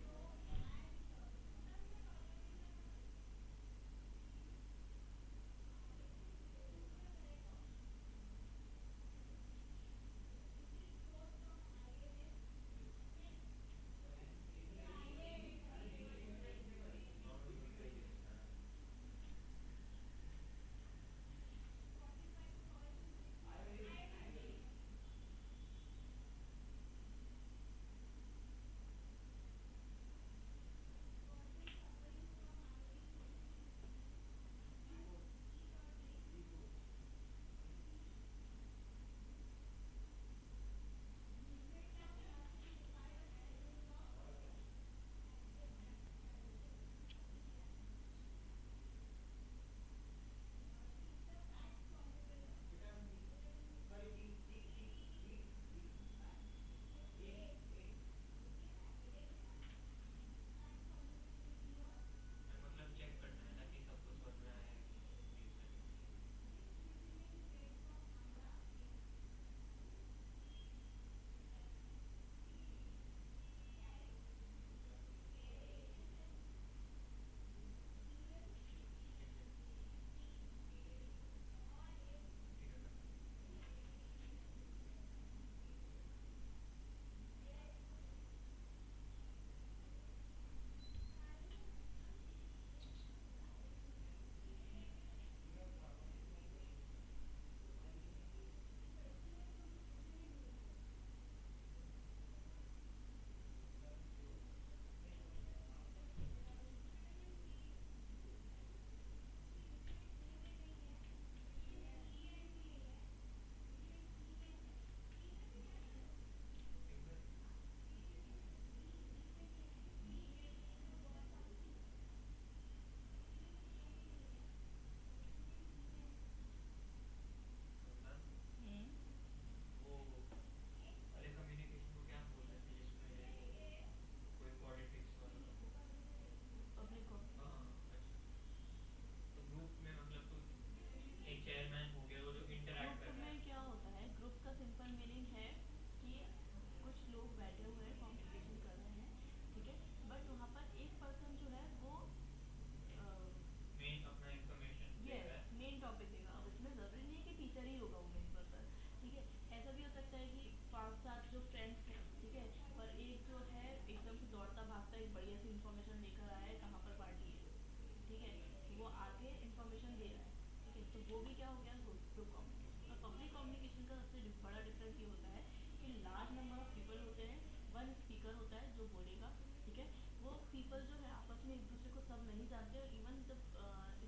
वो भी क्या हो गया, ग्रुप कम्युनिकेशन। और पब्लिक कम्युनिकेशन का सबसे बड़ा डिफरेंस ये होता है कि लार्ज नंबर ऑफ पीपल होते हैं, वन स्पीकर होता है जो बोलेगा, ठीक है। वो पीपल जो है आपस में एक दूसरे को सब नहीं जानते, और इवन जब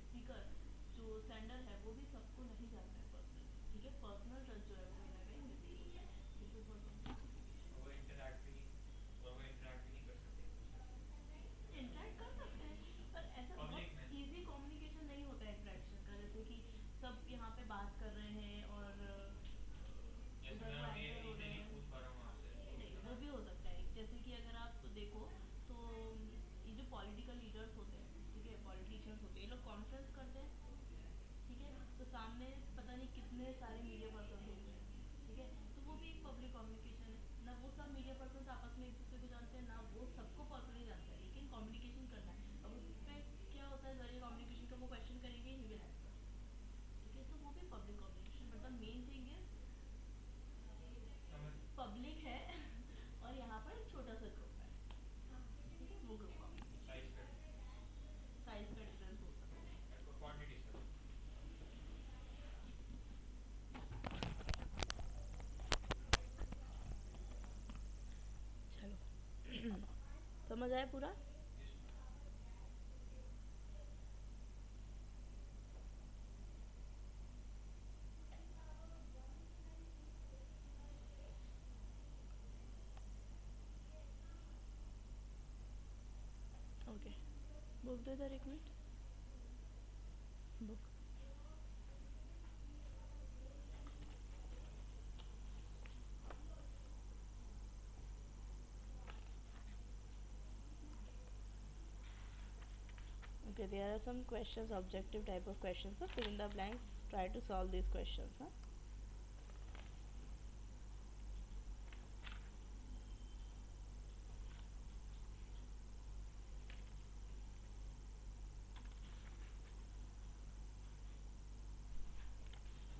स्पीकर जो सेंडर है वो भी सबको नहीं जानता है पर्सनली, ठीक है। पर्सनल टच जो है वो कहीं ना कहीं मिसिंग होता है। This is what public communication वो इंटरैक्ट भी नहीं, और वो इंटरैक्ट भी नहीं कर सकते एक दूसरे से। इंटरेक्ट कर सकते हैं, पर ऐसा पब्लिक में बहुत इजी कम्युनिकेशन नहीं होता है इंटरेक्शन का, जैसे कि सब यहाँ पे बात कर रहे हैं और जैसे उधर मैं वो अभी एंकर हो रहे इजीली हैं। पूछ पा रहा हूँ आपसे नहीं, है वो ना। भी हो सकता है, जैसे कि अगर आप देखो तो ये जो पॉलिटिकल लीडर्स होते हैं, ठीक है, पॉलिटिशियंस होते हैं, ये लोग कॉन्फ्रेंस करते हैं, ठीक है। तो सामने पता नहीं कितने सारे मीडिया पर्सन होते हैं, ठीक है। तो वो भी एक पब्लिक कम्युनिकेशन है ना। वो सब मीडिया पर्सन आपस में एक दूसरे को जानते हैं ना, वो सबको पर्सनली जानते हैं, लेकिन कम्युनिकेशन करना है। अब उस पर क्या होता है, जरिए कम्युनिकेशन का वो क्वेश्चन करेंगे, ही विल आंसर, ठीक है। तो वो भी public communication, but the main thing is समझ। पब्लिक है और यहाँ पर एक छोटा सा ग्रुप है, ठीक है, वो ग्रुप कम्युनिकेशन साइज है। का डिफरेंस साइज का डिफरेंस हो सकता है। है, क्वांटिटी सर। चलो समझ आया पूरा। Yes ma'am. ओके, बुक दो इधर, एक minute, book. Okay, there are some questions, objective type of questions. So fill in the blanks. Try to solve these questions. Huh?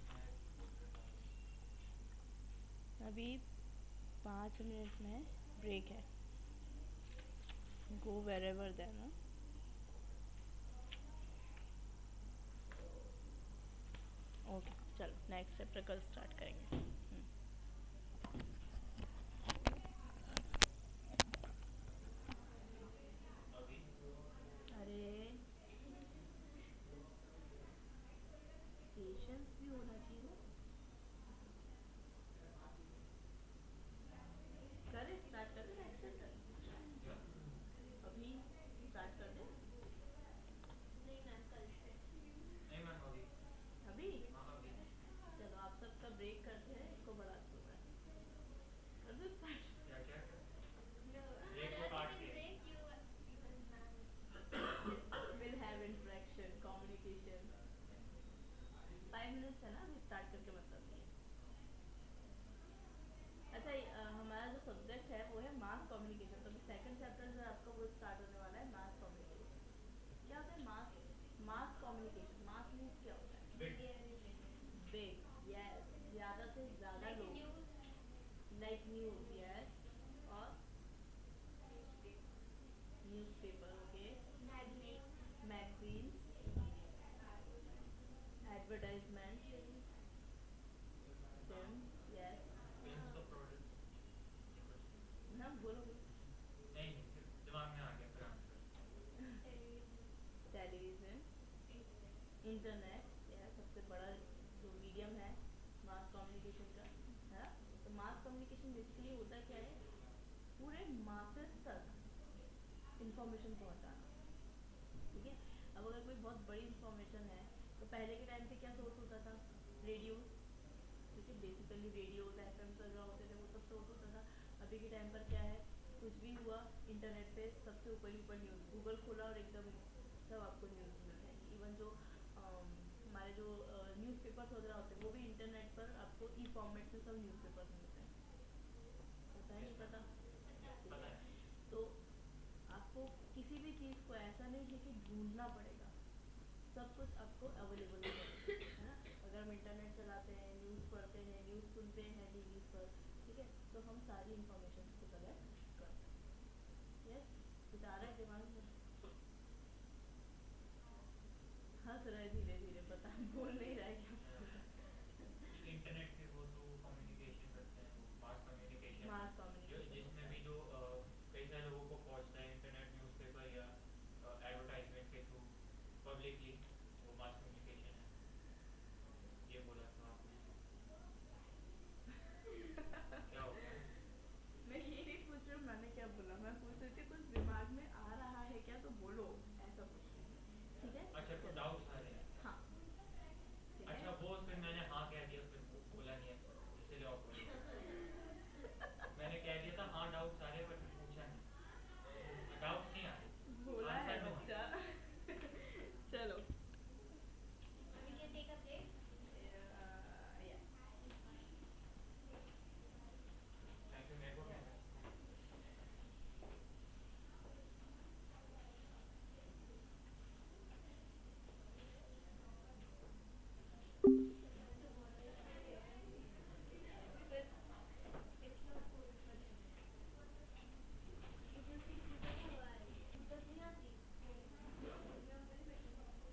मैं बोल रहा था बस। अभी 5 मिनट में ब्रेक है। Go wherever then. Huh? Okay. Okay, चलो नेक्स्ट चैप्टर कल स्टार्ट करेंगे। अभी अरे पेशेंस भी होना चाहिए ना। करे स्टार्ट कर दे नेक्स्ट चैप्टर, क्या। अभी स्टार्ट कर दे। नहीं मैम अभी। अभी हाँ अभी। चलो आप सबका ब्रेक करते हैं, इसको बढ़ाते हैं, कर दो स्टार्ट। क्या क्या क्या। ब्रेक को काट के। Will have interaction communication. 5 minutes है ना, अभी स्टार्ट करके मतलब नहीं है। अच्छा हमारा जो सब्जेक्ट है वो है मास कम्युनिकेशन, तो अभी सेकंड चैप्टर जो है आपका वो स्टार्ट होने वाला है, मास कम्युनिकेशन। क्या होता है मास? मास कम्युनिकेशन, मास मीन्स क्या होता बिग। है? बिग, यस, ज़्यादा से ज़्यादा लोग, लाइक न्यूज़, यस, और newspaper, okay, magazines, advertisement, film, yes. Films तो प्रोडक्ट कुछ भी। ना बोलो बोलो। नहीं नहीं फिर दिमाग में आ गया फिर आंसर। टेलीविज़न, इंटरनेट, यह सबसे बड़ा जो मीडियम है मास कम्युनिकेशन का, है ना। तो मास कम्युनिकेशन बेसिकली होता क्या है, पूरे मासेस तक इंफॉर्मेशन पहुंचाना, ठीक है। अब अगर कोई बहुत बड़ी इंफॉर्मेशन है, तो पहले के टाइम पे क्या सोर्स होता था, रेडियो, ठीक है, बेसिकली रेडियोज एफएम वगैरह होते थे, वो सब सोर्स होता था। अभी के टाइम पर क्या है, कुछ भी हुआ इंटरनेट पे सबसे ऊपर ही ऊपर न्यूज़, गूगल खोला और एकदम सब आपको न्यूज़ मिल जाएंगी। इवन जो हमारे जो न्यूज़पेपर्स वगैरह होते हैं वो भी इंटरनेट पर आपको ई फॉर्मेट में सब न्यूज़पेपर्स मिलते हैं, पता है नहीं यस मैम। पता, ठीक पता है। है। तो आपको किसी भी चीज़ को ऐसा नहीं है कि ढूंढना पड़ेगा, सब कुछ आपको अवेलेबल हो जाएगा, है ना। अगर हम इंटरनेट चलाते हैं, न्यूज़ पढ़ते हैं, न्यूज़ सुनते हैं टीवीज़ पर, ठीक है, तो हम सारी इंफॉर्मेशन को कलेक्ट कर सकते हैं। यस, कुछ आ रहा है दिमाग में? हंस रहे धीरे धीरे, बता बोल नहीं रहा है क्या बोल रहा कि इंटरनेट के वो थ्रू कम्युनिकेशन करते हैं, वो मास है? कम्युनिकेशन है, मास जो कम्युनिकेशन जिसमें होता भी है। जो कई सारे लोगों को पहुंचता है इंटरनेट, न्यूज़पेपर या एडवर्टाइजमेंट के थ्रू पब्लिकली, वो मास कम्युनिकेशन है। ये बोला था आपने। क्या हो गया? मैं ये नहीं पूछ रही हूँ मैंने क्या बोला, मैं पूछ रही थी कुछ दिमाग में आ रहा है क्या तो बोलो, ऐसा पूछ रही थी। ठीक है, अच्छा, कुछ चलो। डाउट्स आ रहे हैं। हाँ, ठीक है। अच्छा, वो फिर मैंने हाँ कह दिया, फिर बोला नहीं आंसर, इसलिए ऑकवर्ड हो गया। मैंने कह दिया था हाँ डाउट्स आ रहे हैं, बट पूछा नहीं। डाउट्स नहीं आ रहे, भोला है आंसर नो है। बच्चा। चलो। We can take a break. Yes. Thank you, मेरे को कहना है। The water is not there because it's not cold for them. It will be cool for a while. Because we have these. We have very better ones.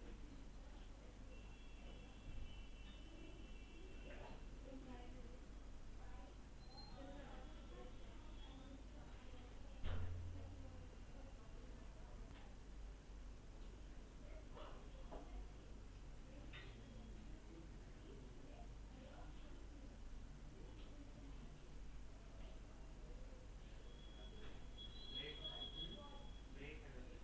Break है, break है वैसे।